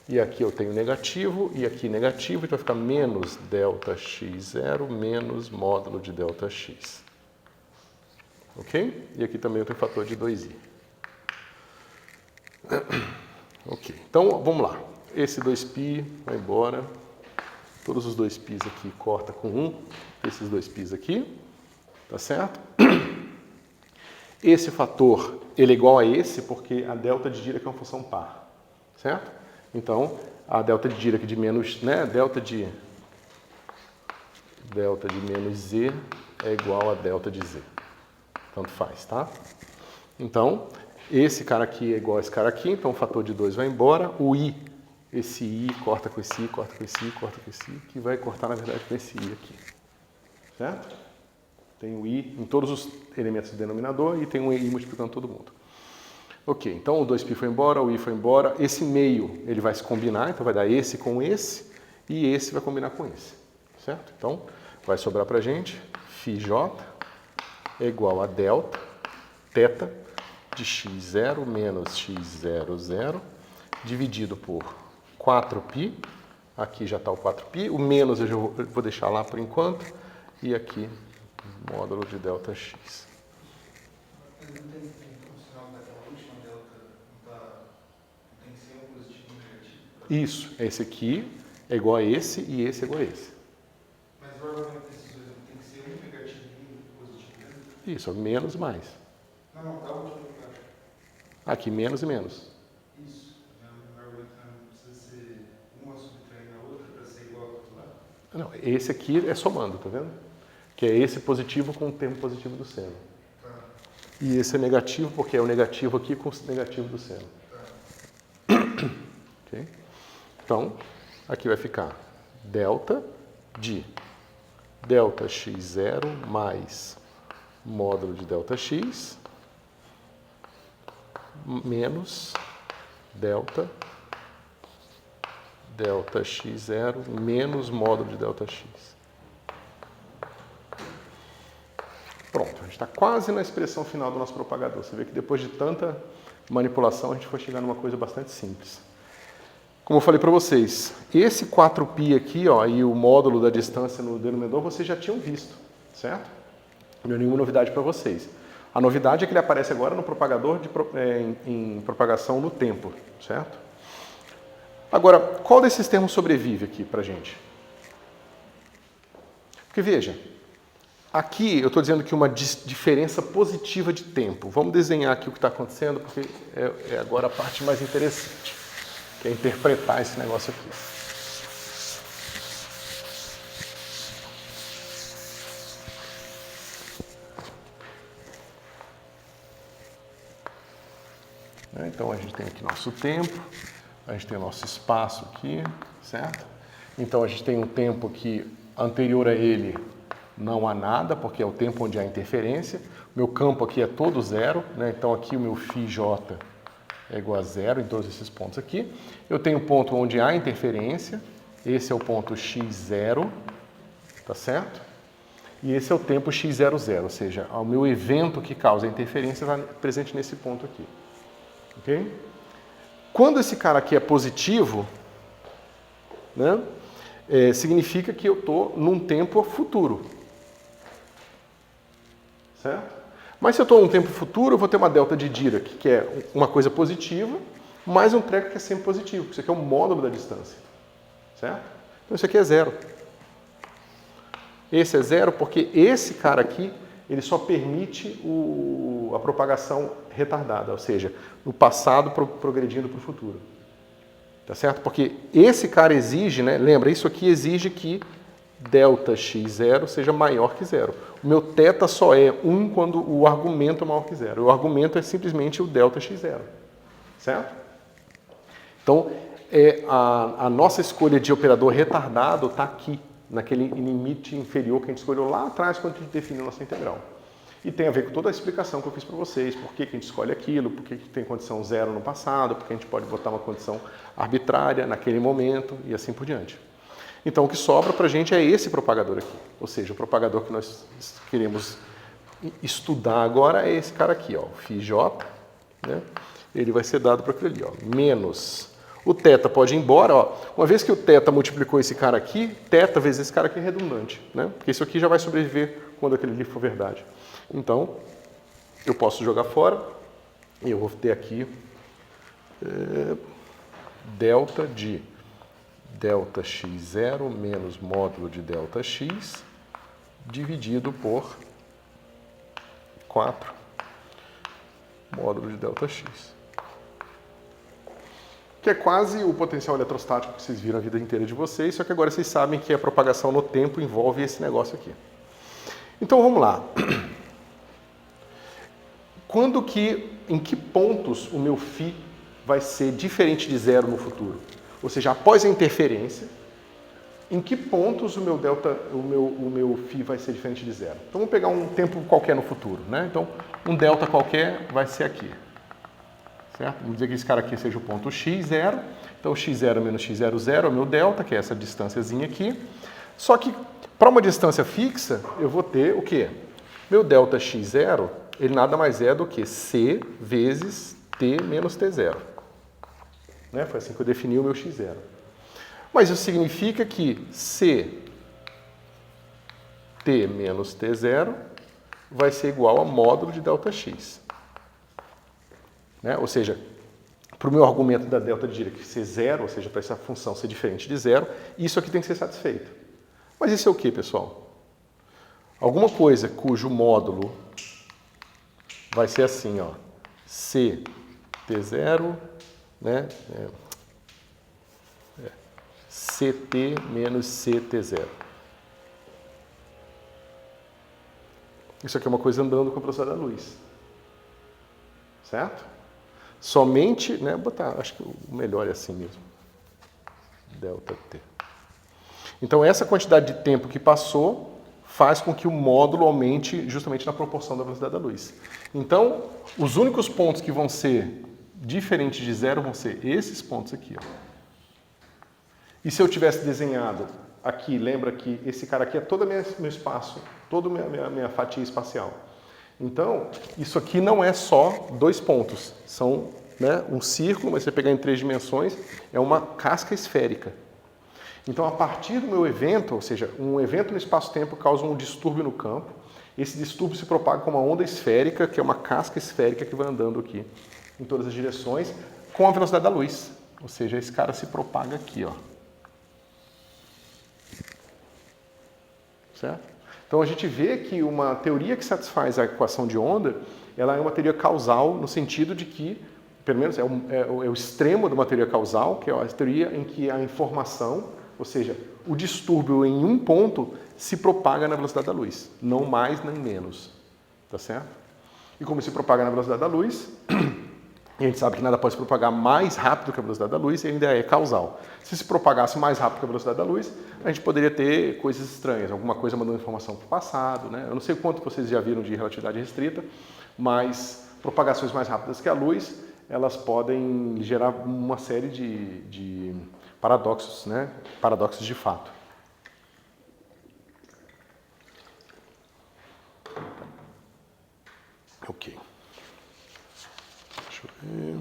E aqui eu tenho negativo, e aqui negativo, então vai ficar menos ΔX0 menos módulo de ΔX. Ok? E aqui também eu tenho fator de 2i. Ok, então vamos lá. Esse 2π vai embora. Todos os 2π's aqui corta com 1. Esses 2π's aqui, tá certo? Esse fator, ele é igual a esse porque a delta de Dirac é uma função par, certo? Então, a delta de Dirac de menos, né, delta de menos z é igual a delta de z. Tanto faz, tá? Então, esse cara aqui é igual a esse cara aqui, então o fator de 2 vai embora. O i, esse i corta com esse i, corta com esse i, corta com esse i, que vai cortar, na verdade, com esse i aqui. Certo? Tem o i em todos os elementos do denominador e tem um i multiplicando todo mundo. Ok, então o 2π foi embora, o i foi embora. Esse meio, ele vai se combinar, então vai dar esse com esse, e esse vai combinar com esse. Certo? Então, vai sobrar pra gente, φj é igual a delta, θ, de x0 menos x00, dividido por 4π, aqui já está o 4π, o menos eu já vou deixar lá por enquanto, e aqui módulo de ΔX. Mas não tem o sinal daquela última delta, não tem que ser um positivo e um negativo? Isso, esse aqui é igual a esse e esse é igual a esse. Mas o argumento desses dois tem que ser um negativo e um positivo mesmo? Isso, menos mais. Não, tá último lugar. Aqui menos e menos. Isso. O argumento não precisa ser uma subtraindo a outra para ser igual ao outro lado? Não, esse aqui é somando, tá vendo? Que é esse positivo com o termo positivo do seno. Tá. E esse é negativo porque é o negativo aqui com o negativo do seno. Tá. Ok? Então, aqui vai ficar delta de ΔX0 mais módulo de ΔX menos delta ΔX0 menos módulo de ΔX. Pronto, a gente está quase na expressão final do nosso propagador. Você vê que depois de tanta manipulação a gente foi chegar numa coisa bastante simples. Como eu falei para vocês, esse 4π aqui, ó, e o módulo da distância no denominador vocês já tinham visto, certo? Não é nenhuma novidade para vocês. A novidade é que ele aparece agora no propagador em propagação no tempo, certo? Agora, qual desses termos sobrevive aqui para a gente? Porque veja, aqui eu estou dizendo que uma diferença positiva de tempo. Vamos desenhar aqui o que está acontecendo, porque é agora a parte mais interessante, que é interpretar esse negócio aqui. Então a gente tem aqui nosso tempo, a gente tem o nosso espaço aqui, certo? Então a gente tem um tempo que anterior a ele não há nada, porque é o tempo onde há interferência. O meu campo aqui é todo zero, né? Então aqui o meu φj é igual a zero em todos esses pontos aqui. Eu tenho um ponto onde há interferência, esse é o ponto x0, tá certo? E esse é o tempo x00, ou seja, o meu evento que causa a interferência está presente nesse ponto aqui. Ok? Quando esse cara aqui é positivo, né, significa que eu estou num tempo futuro. Certo? Mas se eu estou num tempo futuro, eu vou ter uma delta de Dirac, que é uma coisa positiva, mais um treco que é sempre positivo. Isso aqui é o módulo da distância. Certo? Então isso aqui é zero. Esse é zero porque esse cara aqui, ele só permite a propagação retardada, ou seja, no passado progredindo para o futuro. Tá certo? Porque esse cara exige, né? Lembra, isso aqui exige que ΔX0 seja maior que zero. O meu θ só é 1 quando o argumento é maior que zero. O argumento é simplesmente o ΔX0. Certo? Então, a nossa escolha de operador retardado está aqui, naquele limite inferior que a gente escolheu lá atrás quando a gente definiu a nossa integral. E tem a ver com toda a explicação que eu fiz para vocês, por que a gente escolhe aquilo, por que tem condição 0 no passado, por que a gente pode botar uma condição arbitrária naquele momento e assim por diante. Então o que sobra para a gente é esse propagador aqui, ou seja, o propagador que nós queremos estudar agora é esse cara aqui, ó, o φj, né? Ele vai ser dado para aquilo ali, ó, menos o θ pode ir embora, ó. Uma vez que o θ multiplicou esse cara aqui, θ vezes esse cara aqui é redundante, né? Porque isso aqui já vai sobreviver quando aquele ali for verdade. Então, eu posso jogar fora e eu vou ter aqui delta de delta x0 menos módulo de delta x dividido por 4 módulo de delta x. Que é quase o potencial eletrostático que vocês viram a vida inteira de vocês, só que agora vocês sabem que a propagação no tempo envolve esse negócio aqui. Então vamos lá. Em que pontos o meu φ vai ser diferente de zero no futuro? Ou seja, após a interferência, em que pontos o meu φ vai ser diferente de zero? Então vamos pegar um tempo qualquer no futuro, né? Então um delta qualquer vai ser aqui. Certo? Vamos dizer que esse cara aqui seja o ponto x0. Então, x0 menos x00 é o meu delta, que é essa distânciazinha aqui. Só que, para uma distância fixa, eu vou ter o quê? Meu delta x0, ele nada mais é do que c vezes t menos t0. Né? Foi assim que eu defini o meu x0. Mas isso significa que c t menos t0 vai ser igual a módulo de delta x. Né? Ou seja, para o meu argumento da delta de Dirac ser zero, ou seja, para essa função ser diferente de zero, isso aqui tem que ser satisfeito. Mas isso é o que, pessoal? Alguma coisa cujo módulo vai ser assim, ó, ct0, né? ct menos ct0. Isso aqui é uma coisa andando com a velocidade da luz. Certo? Somente, né, acho que o melhor é assim mesmo. Delta t. Então, essa quantidade de tempo que passou faz com que o módulo aumente justamente na proporção da velocidade da luz. Então, os únicos pontos que vão ser diferentes de zero vão ser esses pontos aqui, ó. E se eu tivesse desenhado aqui, lembra que esse cara aqui é todo o meu espaço, toda a minha fatia espacial. Então, isso aqui não é só 2 pontos, são, né, um círculo, mas se você pegar em 3 dimensões, é uma casca esférica. Então, a partir do meu evento, ou seja, um evento no espaço-tempo causa um distúrbio no campo, esse distúrbio se propaga como uma onda esférica, que é uma casca esférica que vai andando aqui em todas as direções, com a velocidade da luz. Ou seja, esse cara se propaga aqui, ó. Certo? Então a gente vê que uma teoria que satisfaz a equação de onda, ela é uma teoria causal no sentido de que, pelo menos é o extremo de uma teoria causal, que é a teoria em que a informação, ou seja, o distúrbio em um ponto se propaga na velocidade da luz, não mais nem menos, tá certo? E como se propaga na velocidade da luz, e a gente sabe que nada pode se propagar mais rápido que a velocidade da luz, e ainda é causal. Se propagasse mais rápido que a velocidade da luz, a gente poderia ter coisas estranhas, alguma coisa mandando informação para o passado, né? Eu não sei quanto vocês já viram de relatividade restrita, mas propagações mais rápidas que a luz, elas podem gerar uma série de paradoxos, né? Paradoxos de fato. Ok. Deixa eu ver.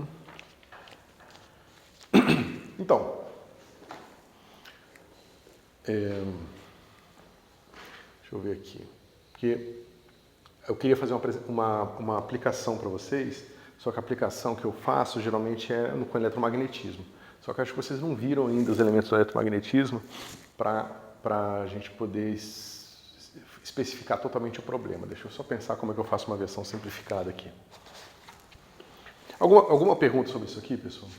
Então, deixa eu ver aqui. Porque eu queria fazer uma aplicação para vocês, só que a aplicação que eu faço geralmente é com eletromagnetismo. Só que acho que vocês não viram ainda os elementos do eletromagnetismo para a gente poder especificar totalmente o problema. Deixa eu só pensar como é que eu faço uma versão simplificada aqui. Alguma pergunta sobre isso aqui, pessoal?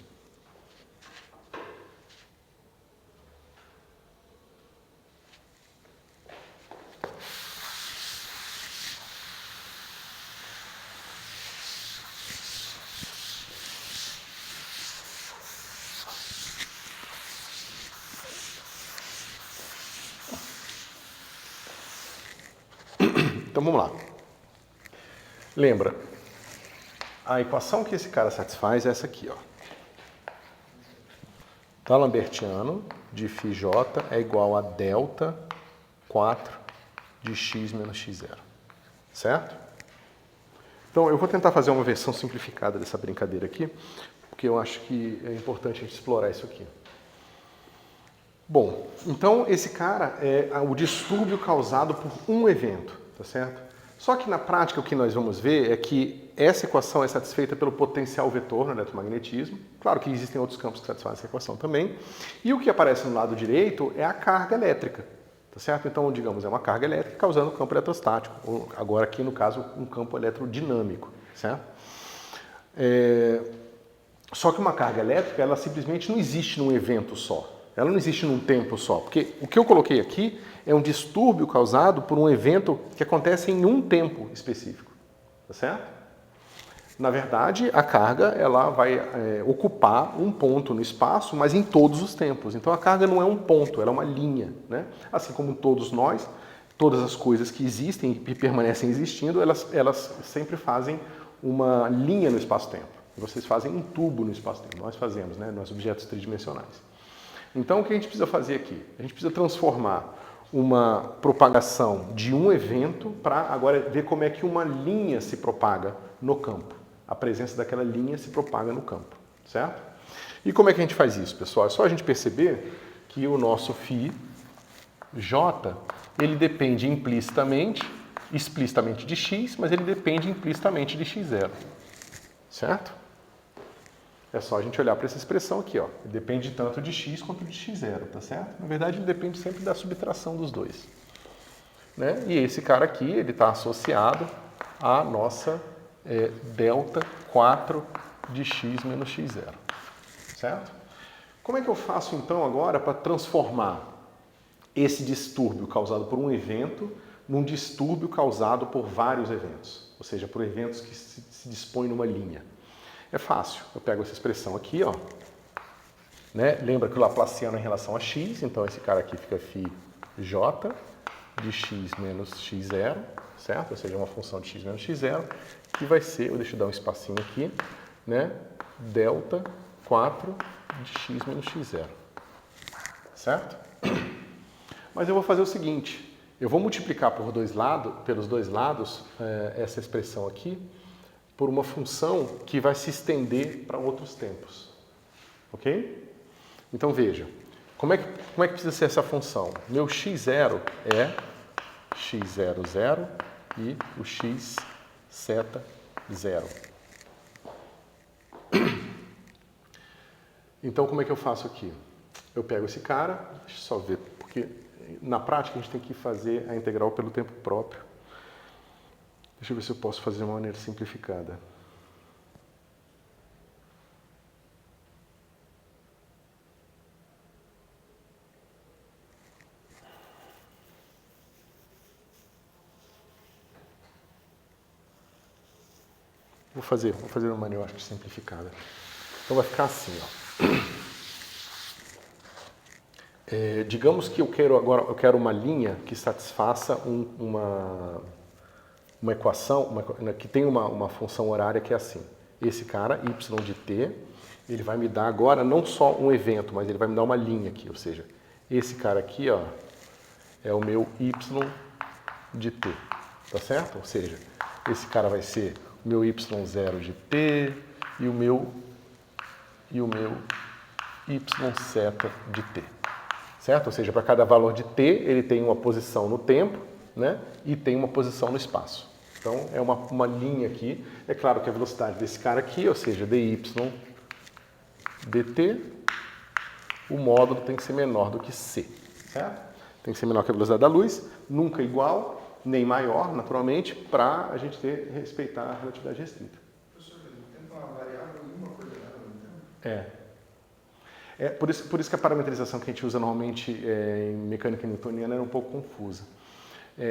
Então vamos lá. Lembra, a equação que esse cara satisfaz é essa aqui, ó. D'Alembertiano de φj é igual a delta 4 de x menos x0. Certo? Então, eu vou tentar fazer uma versão simplificada dessa brincadeira aqui, porque eu acho que é importante a gente explorar isso aqui. Bom, então esse cara é o distúrbio causado por um evento, tá certo? Só que na prática o que nós vamos ver é que essa equação é satisfeita pelo potencial vetor no eletromagnetismo. Claro que existem outros campos que satisfazem essa equação também. E o que aparece no lado direito é a carga elétrica, tá certo? Então, digamos, é uma carga elétrica causando um campo eletrostático, ou agora aqui no caso um campo eletrodinâmico, certo? Só que uma carga elétrica, ela simplesmente não existe num evento só. Ela não existe num tempo só, porque o que eu coloquei aqui é um distúrbio causado por um evento que acontece em um tempo específico, tá certo? Na verdade, a carga ela vai ocupar um ponto no espaço, mas em todos os tempos. Então a carga não é um ponto, ela é uma linha, né? Assim como todos nós, todas as coisas que existem e permanecem existindo, elas sempre fazem uma linha no espaço-tempo. Vocês fazem um tubo no espaço-tempo, nós fazemos, né? Nós objetos tridimensionais. Então, o que a gente precisa fazer aqui? A gente precisa transformar uma propagação de um evento para agora ver como é que uma linha se propaga no campo. A presença daquela linha se propaga no campo, certo? E como é que a gente faz isso, pessoal? É só a gente perceber que o nosso φ, J, ele depende explicitamente de x, mas ele depende implicitamente de x0, certo? É só a gente olhar para essa expressão aqui, ó. Ele depende tanto de x quanto de x0, tá certo? Na verdade, ele depende sempre da subtração dos dois, né? E esse cara aqui, ele está associado à nossa delta 4 de x menos x0, certo? Como é que eu faço, então, agora para transformar esse distúrbio causado por um evento num distúrbio causado por vários eventos? Ou seja, por eventos que se dispõem numa linha. É fácil, eu pego essa expressão aqui, ó, né? Lembra que o Laplaciano é em relação a x, então esse cara aqui fica φj de x menos x0, certo? Ou seja, uma função de x menos x0, que vai ser, deixa eu dar um espacinho aqui, né? Delta 4 de x menos x0, certo? Mas eu vou fazer o seguinte, eu vou multiplicar pelos dois lados essa expressão aqui, por uma função que vai se estender para outros tempos. Ok? Então veja, como é que precisa ser essa função? Meu x0 é x00 e o x seta 0. Então como é que eu faço aqui? Eu pego esse cara, deixa eu só ver, porque na prática a gente tem que fazer a integral pelo tempo próprio. Deixa eu ver se eu posso fazer de uma maneira simplificada. Vou fazer de uma maneira, eu acho, simplificada. Então vai ficar assim, ó. Digamos que eu quero uma linha que satisfaça uma equação, que tem uma função horária que é assim. Esse cara, y de t, ele vai me dar agora não só um evento, mas ele vai me dar uma linha aqui. Ou seja, esse cara aqui, ó, é o meu y de t. Tá certo? Ou seja, esse cara vai ser o meu y0 de t e o meu y seta de t. Certo? Ou seja, para cada valor de t, ele tem uma posição no tempo, né? E tem uma posição no espaço. Então, é uma linha aqui. É claro que a velocidade desse cara aqui, ou seja, dy dt, o módulo tem que ser menor do que c. Certo? Tem que ser menor que a velocidade da luz, nunca igual, nem maior, naturalmente, para a gente respeitar a relatividade restrita. Professor, tem uma variável e uma coordenada no tempo? Por isso que a parametrização que a gente usa normalmente em mecânica newtoniana era um pouco confusa.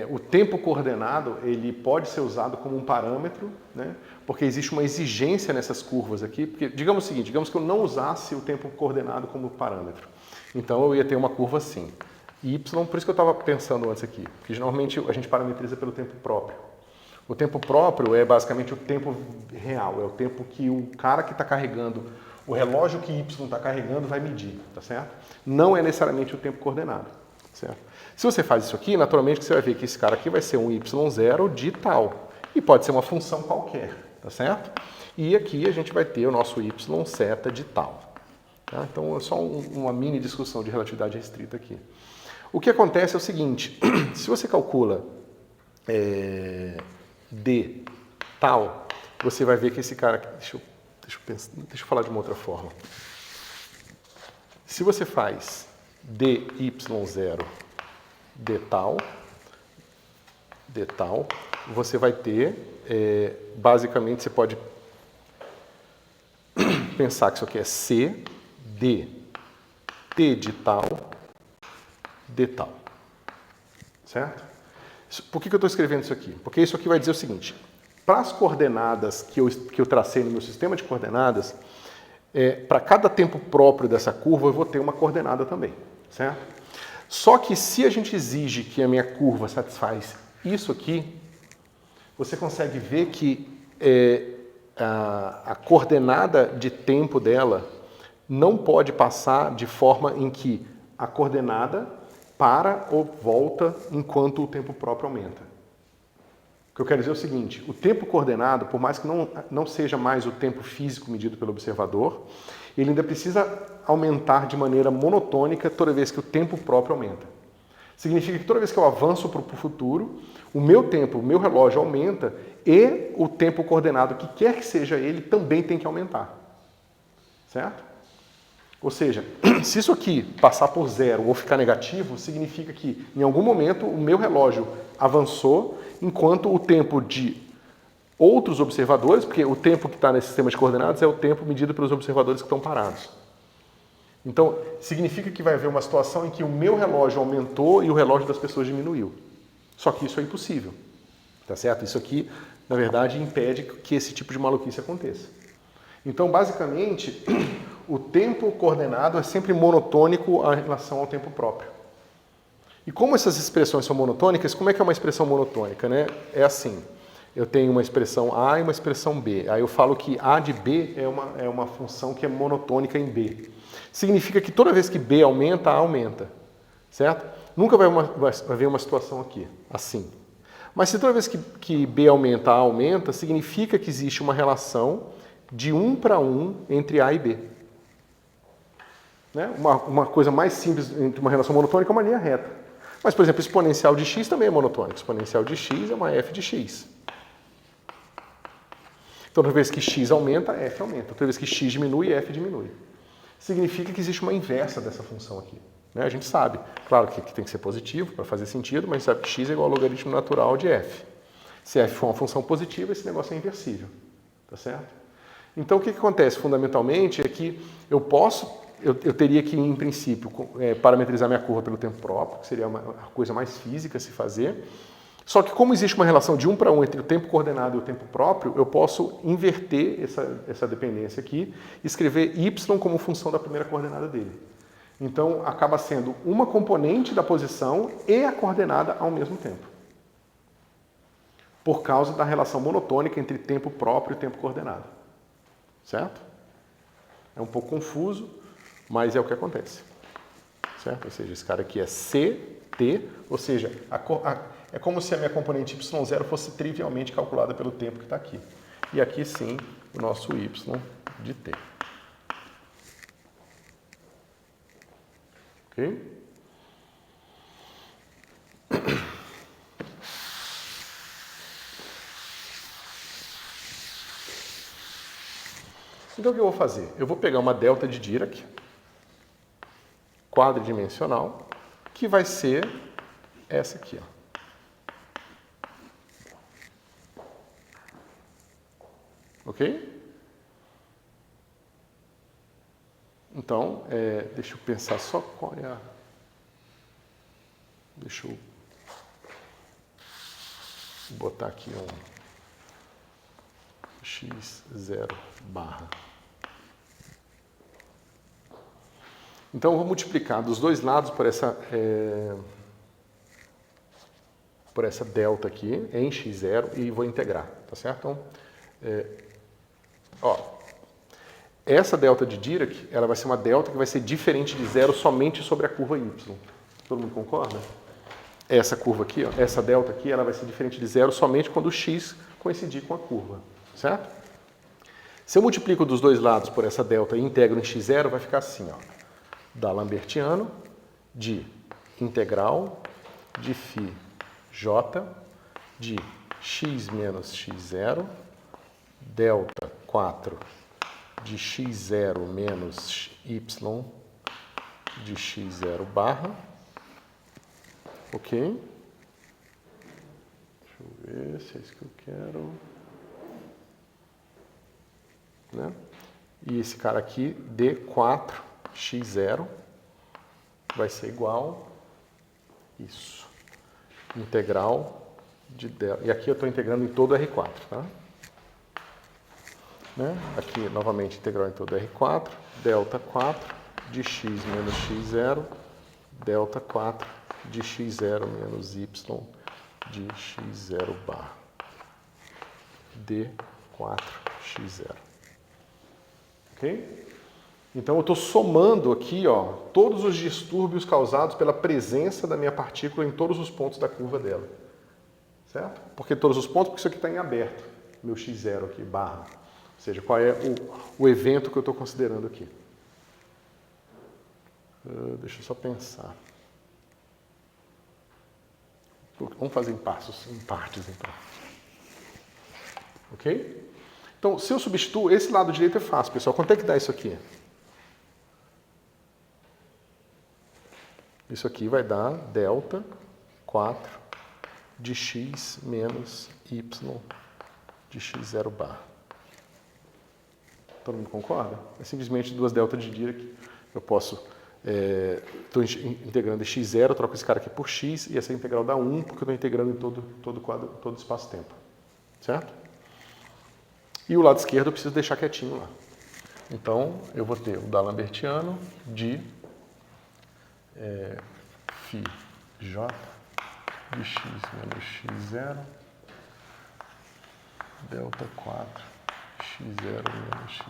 O tempo coordenado ele pode ser usado como um parâmetro, né? Porque existe uma exigência nessas curvas aqui. Porque, digamos o seguinte, digamos que eu não usasse o tempo coordenado como parâmetro. Então eu ia ter uma curva assim. Y, por isso que eu estava pensando antes aqui, porque normalmente a gente parametriza pelo tempo próprio. O tempo próprio é basicamente o tempo real, é o tempo que o cara que está carregando, o relógio que Y está carregando vai medir, tá certo? Não é necessariamente o tempo coordenado, certo? Se você faz isso aqui, naturalmente você vai ver que esse cara aqui vai ser um Y0 de tal, e pode ser uma função qualquer, tá certo? E aqui a gente vai ter o nosso Y seta de tal. Tá? Então é só uma mini discussão de relatividade restrita aqui. O que acontece é o seguinte, se você calcula D tal, você vai ver que esse cara aqui, deixa eu falar de uma outra forma. Se você faz dy0 d tal, você vai ter, basicamente você pode pensar que isso aqui é C, D, T de tal, D tal. Certo? Por que eu estou escrevendo isso aqui? Porque isso aqui vai dizer o seguinte, para as coordenadas que eu tracei no meu sistema de coordenadas, para cada tempo próprio dessa curva eu vou ter uma coordenada também, certo? Só que se a gente exige que a minha curva satisfaz isso aqui, você consegue ver que a coordenada de tempo dela não pode passar de forma em que a coordenada para ou volta enquanto o tempo próprio aumenta. O que eu quero dizer é o seguinte, o tempo coordenado, por mais que não seja mais o tempo físico medido pelo observador, ele ainda precisa aumentar de maneira monotônica toda vez que o tempo próprio aumenta. Significa que toda vez que eu avanço para o futuro, o meu tempo, o meu relógio aumenta e o tempo coordenado, que quer que seja ele, também tem que aumentar. Certo? Ou seja, se isso aqui passar por zero ou ficar negativo, significa que em algum momento o meu relógio avançou, enquanto o tempo de outros observadores, porque o tempo que está nesse sistema de coordenadas é o tempo medido pelos observadores que estão parados. Então, significa que vai haver uma situação em que o meu relógio aumentou e o relógio das pessoas diminuiu. Só que isso é impossível, tá certo? Isso aqui, na verdade, impede que esse tipo de maluquice aconteça. Então, basicamente, o tempo coordenado é sempre monotônico em relação ao tempo próprio. E como essas expressões são monotônicas, como é que é uma expressão monotônica, né? É assim, eu tenho uma expressão A e uma expressão B. Aí eu falo que A de B é uma função que é monotônica em B. Significa que toda vez que B aumenta, A aumenta, certo? Nunca vai haver uma situação aqui, assim. Mas se toda vez que B aumenta, A aumenta, significa que existe uma relação de 1 para 1 entre A e B. Né? Uma coisa mais simples entre uma relação monotônica é uma linha reta. Mas, por exemplo, exponencial de x também é monotônico. Exponencial de x é uma f de x. Então, toda vez que x aumenta, f aumenta. Toda vez que x diminui, f diminui. Significa que existe uma inversa dessa função aqui. Né? A gente sabe, claro que tem que ser positivo para fazer sentido, mas sabe que x é igual ao logaritmo natural de f. Se f for uma função positiva, esse negócio é inversível. Tá certo? Então, o que acontece fundamentalmente é que eu teria que, em princípio, parametrizar minha curva pelo tempo próprio, que seria a coisa mais física a se fazer. Só que como existe uma relação de 1 para 1 entre o tempo coordenado e o tempo próprio, eu posso inverter essa dependência aqui e escrever y como função da primeira coordenada dele. Então, acaba sendo uma componente da posição e a coordenada ao mesmo tempo. Por causa da relação monotônica entre tempo próprio e tempo coordenado. Certo? É um pouco confuso, mas é o que acontece. Certo? Ou seja, esse cara aqui é CT, ou seja, é como se a minha componente y0 fosse trivialmente calculada pelo tempo que está aqui. E aqui sim, o nosso y de t. Ok? Então o que eu vou fazer? Eu vou pegar uma delta de Dirac, quadridimensional, que vai ser essa aqui. Ó. Ok? Então, deixa eu pensar só qual é a... Deixa eu botar aqui um x0 barra. Então, eu vou multiplicar dos dois lados por por essa delta aqui em x0 e vou integrar, tá certo? Então, essa delta de Dirac, ela vai ser uma delta que vai ser diferente de zero somente sobre a curva y. Todo mundo concorda? Essa curva aqui, ó, essa delta aqui, ela vai ser diferente de zero somente quando o x coincidir com a curva, certo? Se eu multiplico dos dois lados por essa delta e integro em x0, vai ficar assim, ó, D'Alembertiano de integral de φ j de x menos x0 delta 4 de x0 menos y de x0 barra, ok? Deixa eu ver se é isso que eu quero, né? E esse cara aqui, d4x0, vai ser igual isso, integral de delta, e aqui eu estou integrando em todo R4, tá? Né? Aqui, novamente, integral em todo R4, delta 4 de x menos x0, delta 4 de x0 menos y de x0 barra, d4x0. Ok? Então, eu estou somando aqui, ó, todos os distúrbios causados pela presença da minha partícula em todos os pontos da curva dela. Certo? Por que todos os pontos? Porque isso aqui está em aberto, meu x0 aqui, barra. Ou seja, qual é o evento que eu estou considerando aqui. Deixa eu só pensar. Vamos fazer em partes, então. Ok? Então, se eu substituo, esse lado direito é fácil, pessoal. Quanto é que dá isso aqui? Isso aqui vai dar delta 4 de x menos y de x0 barra. Todo mundo concorda? É simplesmente duas deltas de Dirac. Eu posso... Estou integrando em x0, troco esse cara aqui por x, e essa integral dá 1, porque eu estou integrando em todo espaço-tempo. Certo? E o lado esquerdo eu preciso deixar quietinho lá. Então, eu vou ter o D'Alembertiano de φ j de x menos x0, delta 4, x0 menos xy,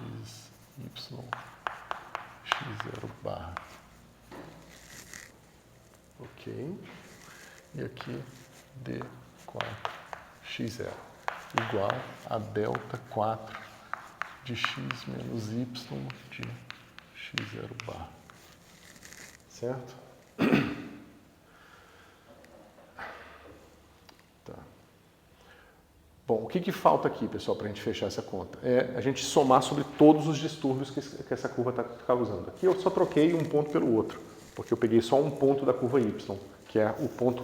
x0 barra. Ok? E aqui, d4x0 igual a delta 4 de x menos y de x0 barra. Certo? Tá. Bom, o que falta aqui, pessoal, para a gente fechar essa conta? É a gente somar sobre todos os distúrbios que essa curva está causando. Aqui eu só troquei um ponto pelo outro, porque eu peguei só um ponto da curva y, que é o ponto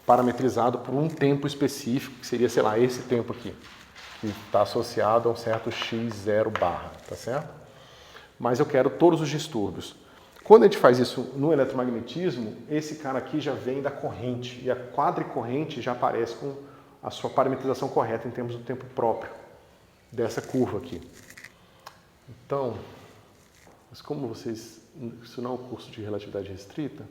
parametrizado por um tempo específico, que seria, sei lá, esse tempo aqui, que está associado a um certo x0 barra, tá certo? Mas eu quero todos os distúrbios. Quando a gente faz isso no eletromagnetismo, esse cara aqui já vem da corrente, e a quadricorrente já aparece com a sua parametrização correta em termos do tempo próprio dessa curva aqui. Então, mas como vocês... Isso não é um curso de relatividade restrita,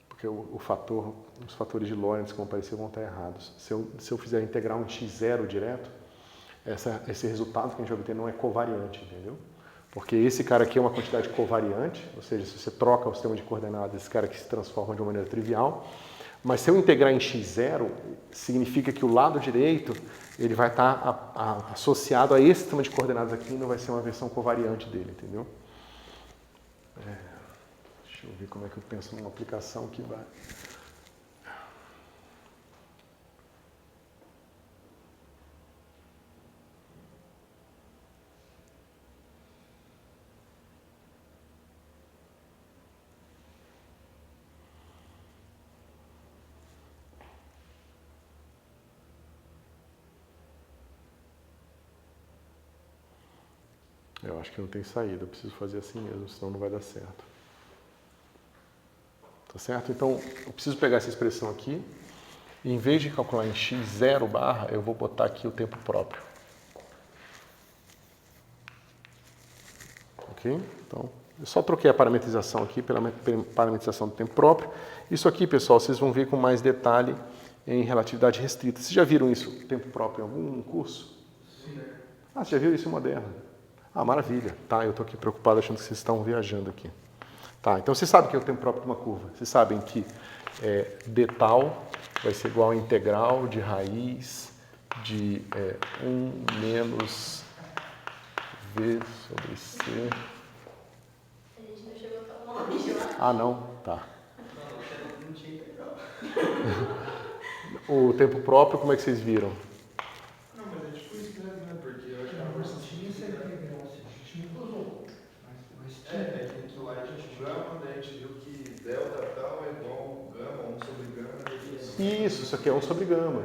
porque os fatores de Lorentz que vão aparecer vão estar errados. Se eu fizer integral em x0 direto, esse resultado que a gente vai obter não é covariante, entendeu? Porque esse cara aqui é uma quantidade covariante, ou seja, se você troca o sistema de coordenadas, esse cara aqui se transforma de uma maneira trivial. Mas se eu integrar em x0, significa que o lado direito ele vai estar associado a esse sistema de coordenadas aqui e não vai ser uma versão covariante dele, entendeu? Deixa eu ver como é que eu penso numa aplicação que vai... Eu acho que não tem saída, eu preciso fazer assim mesmo, senão não vai dar certo. Tá certo? Então, eu preciso pegar essa expressão aqui, e em vez de calcular em x0 barra, eu vou botar aqui o tempo próprio. Ok? Então, eu só troquei a parametrização aqui pela parametrização do tempo próprio. Isso aqui, pessoal, vocês vão ver com mais detalhe em relatividade restrita. Vocês já viram isso, tempo próprio, em algum curso? Sim. Ah, você já viu isso em moderno? Ah, maravilha. Tá, eu estou aqui preocupado achando que vocês estão viajando aqui. Tá, então vocês sabem que é o tempo próprio de uma curva. Vocês sabem que d tal vai ser igual a integral de raiz de 1 menos v sobre c. A gente não chegou tão longe lá. Ah, não? Tá. Não tinha integral. O tempo próprio, como é que vocês viram? Não, mas é tipo isso mesmo, né? Porque eu acho que a Não versão tinha essa integral, assim, a gente não usou. Mas tinha. que lá a gente gama, daí a gente viu que delta tal é igual gama, 1 sobre gama. Isso aqui é 1 sobre gama.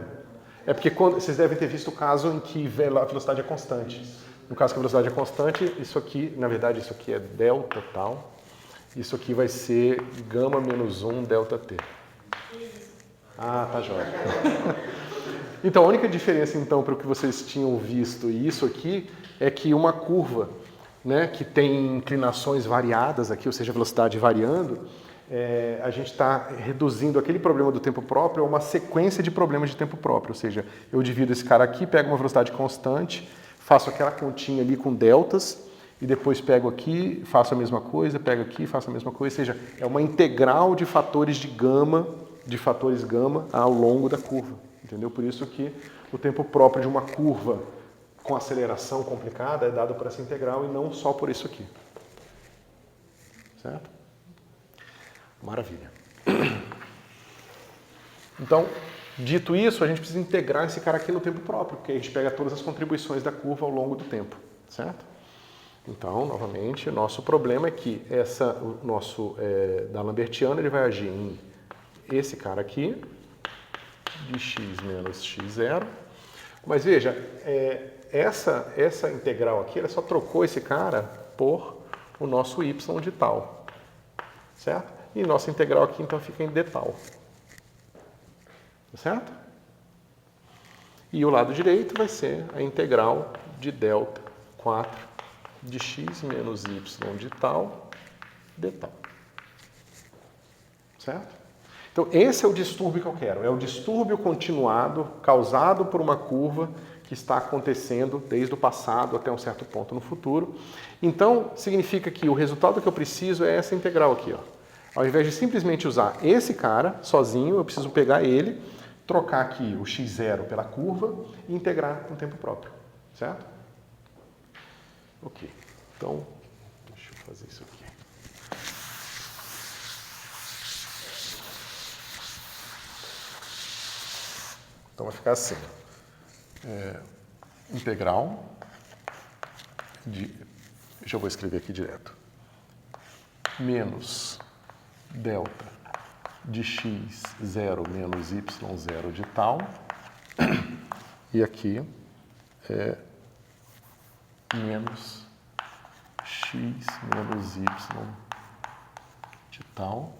É porque vocês devem ter visto o caso em que a velocidade é constante. No caso que a velocidade é constante, isso aqui, na verdade, isso aqui é delta tal. Isso aqui vai ser gama menos 1 delta t. Ah, tá jóia. Então, a única diferença, então, para o que vocês tinham visto e isso aqui, é que uma curva, né, que tem inclinações variadas aqui, ou seja, velocidade variando, a gente está reduzindo aquele problema do tempo próprio a uma sequência de problemas de tempo próprio. Ou seja, eu divido esse cara aqui, pego uma velocidade constante, faço aquela continha ali com deltas, e depois pego aqui, faço a mesma coisa, pego aqui, faço a mesma coisa. Ou seja, é uma integral de fatores de fatores gama ao longo da curva. Entendeu? Por isso que o tempo próprio de uma curva com aceleração complicada é dado por essa integral e não só por isso aqui. Certo? Maravilha. Então, dito isso, a gente precisa integrar esse cara aqui no tempo próprio, porque a gente pega todas as contribuições da curva ao longo do tempo. Certo? Então, novamente, nosso problema é que o nosso D'Alembertiano ele vai agir em esse cara aqui, de x menos x0. Mas veja, essa integral aqui, ela só trocou esse cara por o nosso y de tal. Certo? E nossa integral aqui, então, fica em d tal. Certo? E o lado direito vai ser a integral de delta 4 de x menos y de tal, d tal. Certo? Então, esse é o distúrbio que eu quero. É o distúrbio continuado causado por uma curva que está acontecendo desde o passado até um certo ponto no futuro. Então, significa que o resultado que eu preciso é essa integral aqui. Ó. Ao invés de simplesmente usar esse cara sozinho, eu preciso pegar ele, trocar aqui o x0 pela curva e integrar com o tempo próprio. Certo? Ok. Então, deixa eu fazer isso aqui. Então vai ficar assim. Integral de... Já vou escrever aqui direto. Menos delta de x0 menos y0 de tal. E aqui é menos x menos y de tal.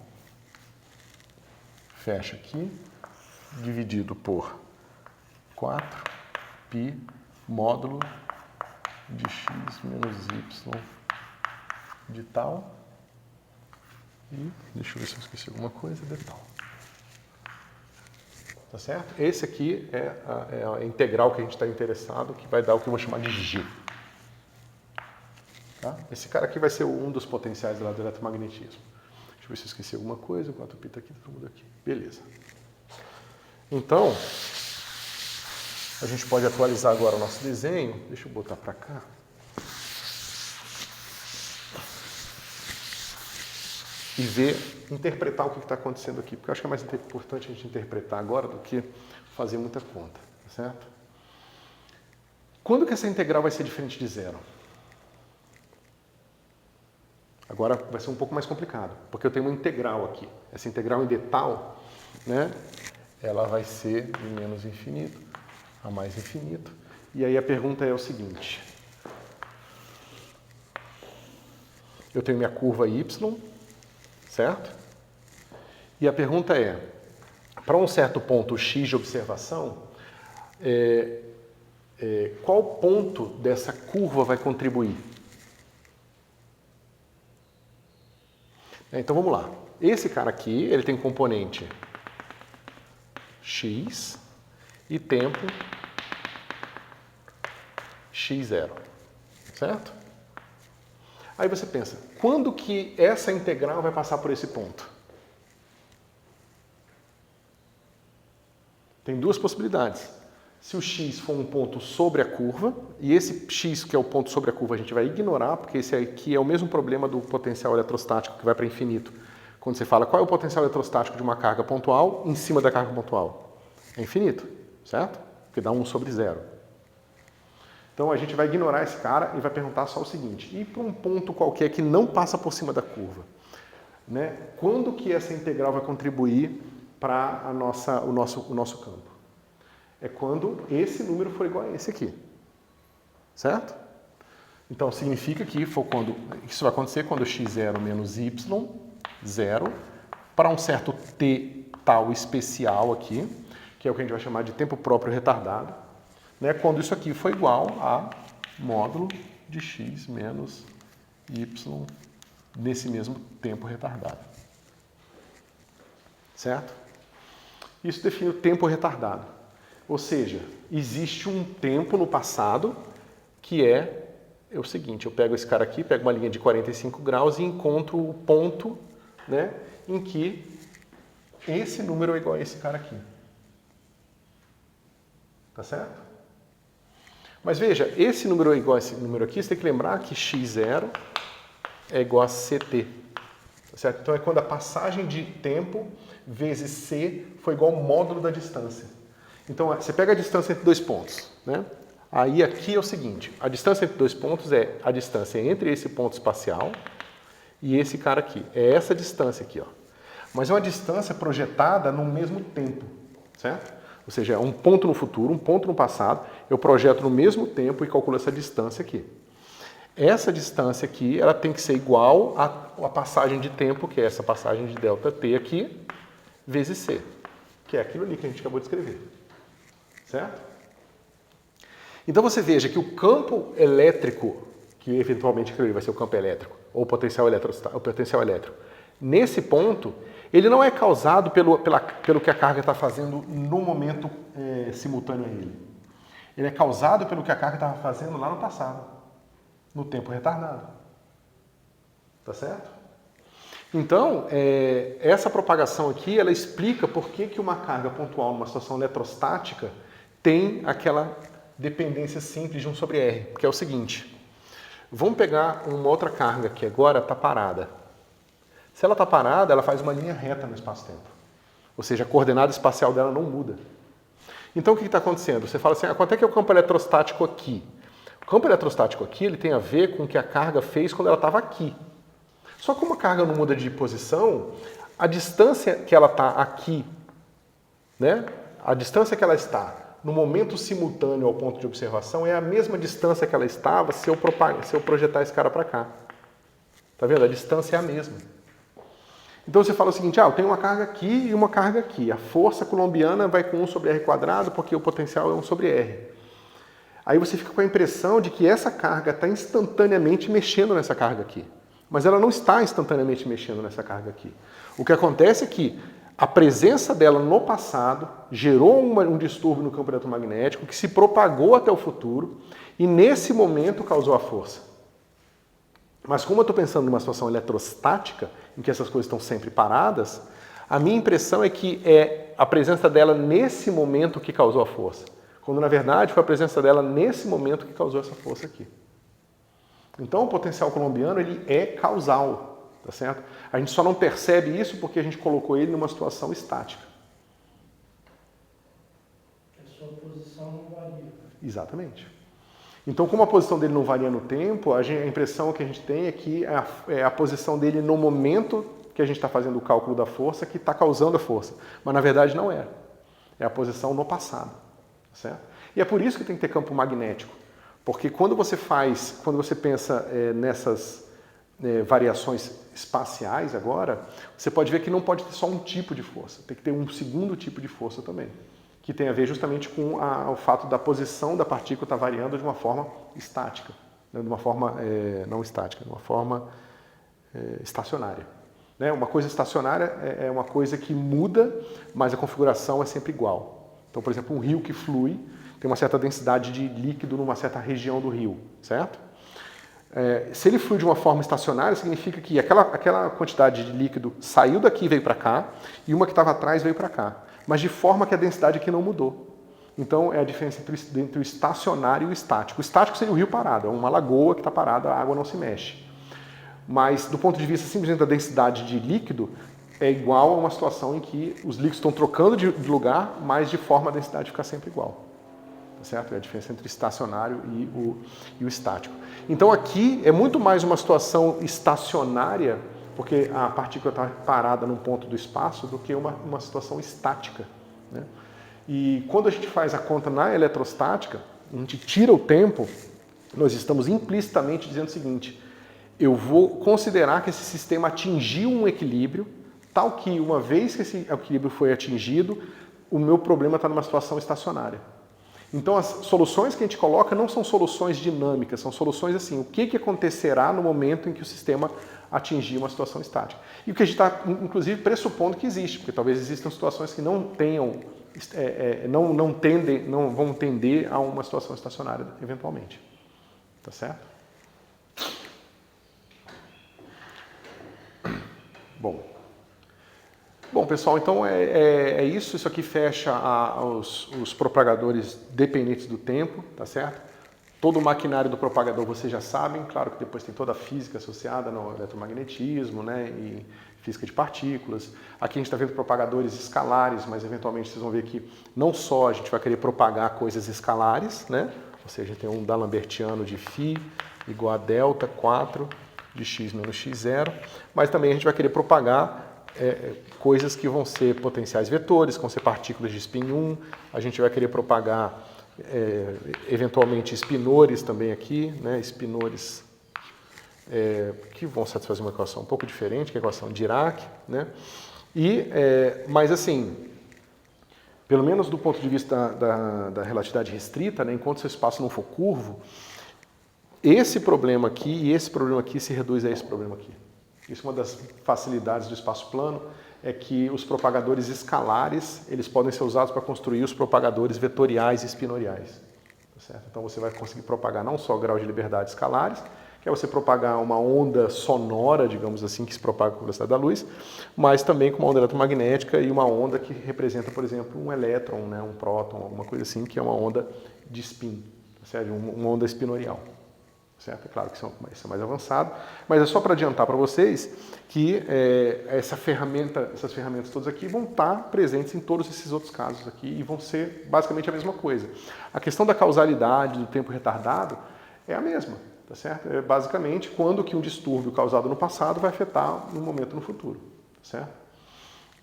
Fecha aqui. Dividido por 4π módulo de x menos y de tal. E, deixa eu ver se eu esqueci alguma coisa, de tal. Tá certo? Esse aqui é a integral que a gente está interessado, que vai dar o que eu vou chamar de G. Tá? Esse cara aqui vai ser um dos potenciais do eletromagnetismo. Deixa eu ver se eu esqueci alguma coisa. O 4π está aqui, todo mundo aqui. Beleza. Então, a gente pode atualizar agora o nosso desenho. Deixa eu botar para cá. E ver, interpretar o que está acontecendo aqui. Porque eu acho que é mais importante a gente interpretar agora do que fazer muita conta. Certo? Quando que essa integral vai ser diferente de zero? Agora vai ser um pouco mais complicado. Porque eu tenho uma integral aqui. Essa integral em d tal, né? Ela vai ser de menos infinito a mais infinito. E aí a pergunta é o seguinte. Eu tenho minha curva y, certo? E a pergunta é, para um certo ponto x de observação, qual ponto dessa curva vai contribuir? Então vamos lá. Esse cara aqui, ele tem componente x e tempo x0, certo? Aí você pensa, quando que essa integral vai passar por esse ponto? Tem duas possibilidades. Se o x for um ponto sobre a curva, e esse x que é o ponto sobre a curva a gente vai ignorar, porque esse aqui é o mesmo problema do potencial eletrostático que vai para infinito. Quando você fala qual é o potencial eletrostático de uma carga pontual em cima da carga pontual? É infinito, certo? Porque dá 1 sobre 0. Então a gente vai ignorar esse cara e vai perguntar só o seguinte, e para um ponto qualquer que não passa por cima da curva, né? Quando que essa integral vai contribuir para o nosso campo? É quando esse número for igual a esse aqui, certo? Então significa que isso vai acontecer quando x0 menos y, 0, para um certo t tal especial aqui, que é o que a gente vai chamar de tempo próprio retardado, né? Quando isso aqui for igual a módulo de x menos y nesse mesmo tempo retardado, certo? Isso define o tempo retardado. Ou seja, existe um tempo no passado que é o seguinte, eu pego esse cara aqui, pego uma linha de 45 graus e encontro o ponto, né, em que esse número é igual a esse cara aqui. Tá certo? Mas veja, esse número é igual a esse número aqui, você tem que lembrar que x0 é igual a ct. Tá certo? Então é quando a passagem de tempo vezes c foi igual ao módulo da distância. Então, você pega a distância entre dois pontos, né? Aí aqui é o seguinte, a distância entre dois pontos é a distância entre esse ponto espacial e esse cara aqui. É essa distância aqui, ó. Mas é uma distância projetada no mesmo tempo, certo? Ou seja, é um ponto no futuro, um ponto no passado, eu projeto no mesmo tempo e calculo essa distância aqui. Essa distância aqui, ela tem que ser igual à passagem de tempo, que é essa passagem de ΔT aqui, vezes c, que é aquilo ali que a gente acabou de escrever. Certo? Então você veja que o campo elétrico, que eventualmente vai ser o campo elétrico, ou o potencial elétrico, nesse ponto, ele não é causado pelo que a carga está fazendo no momento simultâneo a ele. Ele é causado pelo que a carga estava fazendo lá no passado, no tempo retardado. Tá certo? Então, essa propagação aqui, ela explica por que uma carga pontual numa situação eletrostática tem aquela dependência simples de 1 sobre R, que é o seguinte. Vamos pegar uma outra carga que agora está parada. Se ela está parada, ela faz uma linha reta no espaço-tempo. Ou seja, a coordenada espacial dela não muda. Então, o que está acontecendo? Você fala assim, quanto é que é o campo eletrostático aqui? O campo eletrostático aqui ele tem a ver com o que a carga fez quando ela estava aqui. Só que como a carga não muda de posição, a distância que ela está aqui, né? A distância que ela está no momento simultâneo ao ponto de observação é a mesma distância que ela estava se eu projetar esse cara para cá. Tá vendo? A distância é a mesma. Então você fala o seguinte, eu tenho uma carga aqui e uma carga aqui. A força coulombiana vai com 1 sobre R² porque o potencial é 1 sobre R. Aí você fica com a impressão de que essa carga está instantaneamente mexendo nessa carga aqui. Mas ela não está instantaneamente mexendo nessa carga aqui. O que acontece é que a presença dela no passado gerou um distúrbio no campo eletromagnético que se propagou até o futuro e nesse momento causou a força. Mas como eu estou pensando numa situação eletrostática, em que essas coisas estão sempre paradas, a minha impressão é que é a presença dela nesse momento que causou a força. Quando na verdade foi a presença dela nesse momento que causou essa força aqui. Então o potencial coulombiano ele é causal. Tá certo? A gente só não percebe isso porque a gente colocou ele numa situação estática. A sua posição não varia. Exatamente. Então, como a posição dele não varia no tempo, a impressão que a gente tem é que é a posição dele no momento que a gente está fazendo o cálculo da força que está causando a força. Mas na verdade não é. É a posição no passado. Tá certo? E é por isso que tem que ter campo magnético. Porque quando você pensa nessas variações espaciais agora, você pode ver que não pode ter só um tipo de força, tem que ter um segundo tipo de força também, que tem a ver justamente com o fato da posição da partícula estar variando de uma forma estática, né? De uma forma não estática, de uma forma estacionária. Né? Uma coisa estacionária é uma coisa que muda, mas a configuração é sempre igual. Então, por exemplo, um rio que flui tem uma certa densidade de líquido numa certa região do rio, certo? Se ele flui de uma forma estacionária, significa que aquela quantidade de líquido saiu daqui e veio para cá, e uma que estava atrás veio para cá, mas de forma que a densidade aqui não mudou. Então, é a diferença entre o estacionário e o estático. O estático seria o rio parado, é uma lagoa que está parada, a água não se mexe. Mas, do ponto de vista simplesmente da densidade de líquido, é igual a uma situação em que os líquidos estão trocando de lugar, mas de forma a densidade fica sempre igual. Tá certo? É a diferença entre o estacionário e o estático. Então, aqui é muito mais uma situação estacionária, porque a partícula está parada num ponto do espaço, do que uma situação estática, né? E quando a gente faz a conta na eletrostática, a gente tira o tempo, nós estamos implicitamente dizendo o seguinte: eu vou considerar que esse sistema atingiu um equilíbrio, tal que uma vez que esse equilíbrio foi atingido, o meu problema está numa situação estacionária. Então as soluções que a gente coloca não são soluções dinâmicas, são soluções assim, o que acontecerá no momento em que o sistema atingir uma situação estática. E o que a gente está, inclusive, pressupondo que existe, porque talvez existam situações que não tenham, não vão tender a uma situação estacionária eventualmente. Tá certo? Bom, pessoal, então é isso. Isso aqui fecha os propagadores dependentes do tempo, tá certo? Todo o maquinário do propagador vocês já sabem, claro que depois tem toda a física associada no eletromagnetismo, né, e física de partículas. Aqui a gente está vendo propagadores escalares, mas eventualmente vocês vão ver que não só a gente vai querer propagar coisas escalares, né, ou seja, tem um D'Alembertiano de φ igual a delta 4 de x menos x0, mas também a gente vai querer propagar coisas que vão ser potenciais vetores, que vão ser partículas de spin 1, a gente vai querer propagar eventualmente spinores também aqui, né, spinores que vão satisfazer uma equação um pouco diferente, que é a equação de Dirac, né, mas assim, pelo menos do ponto de vista da relatividade restrita, né, enquanto seu espaço não for curvo, esse problema aqui e esse problema aqui se reduz a esse problema aqui. Isso é uma das facilidades do espaço plano, é que os propagadores escalares, eles podem ser usados para construir os propagadores vetoriais e espinoriais. Tá certo? Então você vai conseguir propagar não só graus de liberdade escalares, que é você propagar uma onda sonora, digamos assim, que se propaga com a velocidade da luz, mas também com uma onda eletromagnética e uma onda que representa, por exemplo, um elétron, né, um próton, alguma coisa assim, que é uma onda de spin, tá certo? Uma onda espinorial. Certo? É claro que isso é mais avançado, mas é só para adiantar para vocês que essas ferramentas todas aqui vão estar presentes em todos esses outros casos aqui e vão ser basicamente a mesma coisa. A questão da causalidade, do tempo retardado, é a mesma, tá certo? É basicamente quando que um distúrbio causado no passado vai afetar no momento no futuro, tá certo?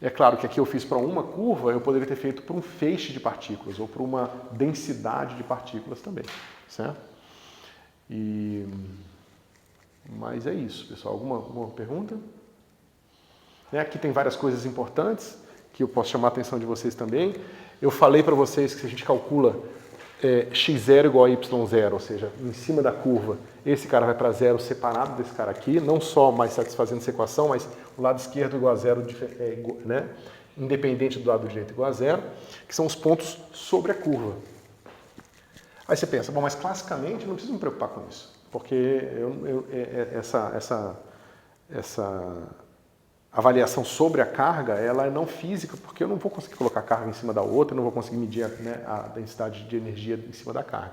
É claro que aqui eu fiz para uma curva, eu poderia ter feito para um feixe de partículas ou para uma densidade de partículas também, certo? Mas é isso, pessoal. Alguma pergunta? Aqui tem várias coisas importantes que eu posso chamar a atenção de vocês também. Eu falei para vocês que se a gente calcula x0 igual a y0, ou seja, em cima da curva, esse cara vai para zero separado desse cara aqui, não só mais satisfazendo essa equação, mas o lado esquerdo igual a zero, né, independente do lado direito igual a zero, que são os pontos sobre a curva. Aí você pensa, bom, mas classicamente eu não preciso me preocupar com isso, porque essa avaliação sobre a carga, ela é não física, porque eu não vou conseguir colocar a carga em cima da outra, eu não vou conseguir medir, né, a densidade de energia em cima da carga.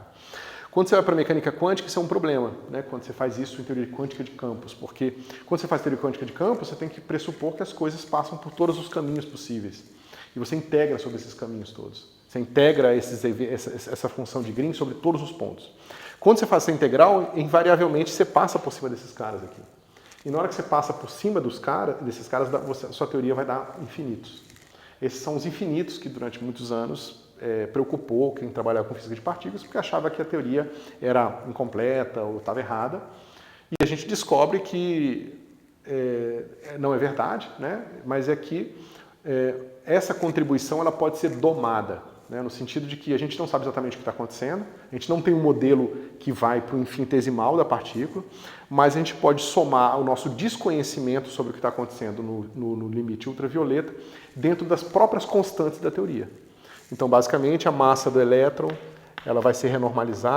Quando você vai para a mecânica quântica, isso é um problema, né, quando você faz isso em teoria quântica de campos, porque quando você faz teoria quântica de campos, você tem que pressupor que as coisas passam por todos os caminhos possíveis, e você integra sobre esses caminhos todos. Você integra essa função de Green sobre todos os pontos. Quando você faz essa integral, invariavelmente você passa por cima desses caras aqui. E na hora que você passa por cima desses caras, a sua teoria vai dar infinitos. Esses são os infinitos que durante muitos anos preocupou quem trabalhava com física de partículas, porque achava que a teoria era incompleta ou estava errada. E a gente descobre que não é verdade, né? Mas é que essa contribuição ela pode ser domada. né, no sentido de que a gente não sabe exatamente o que está acontecendo, a gente não tem um modelo que vai para o infinitesimal da partícula, mas a gente pode somar o nosso desconhecimento sobre o que está acontecendo no limite ultravioleta dentro das próprias constantes da teoria. Então, basicamente, a massa do elétron ela vai ser renormalizada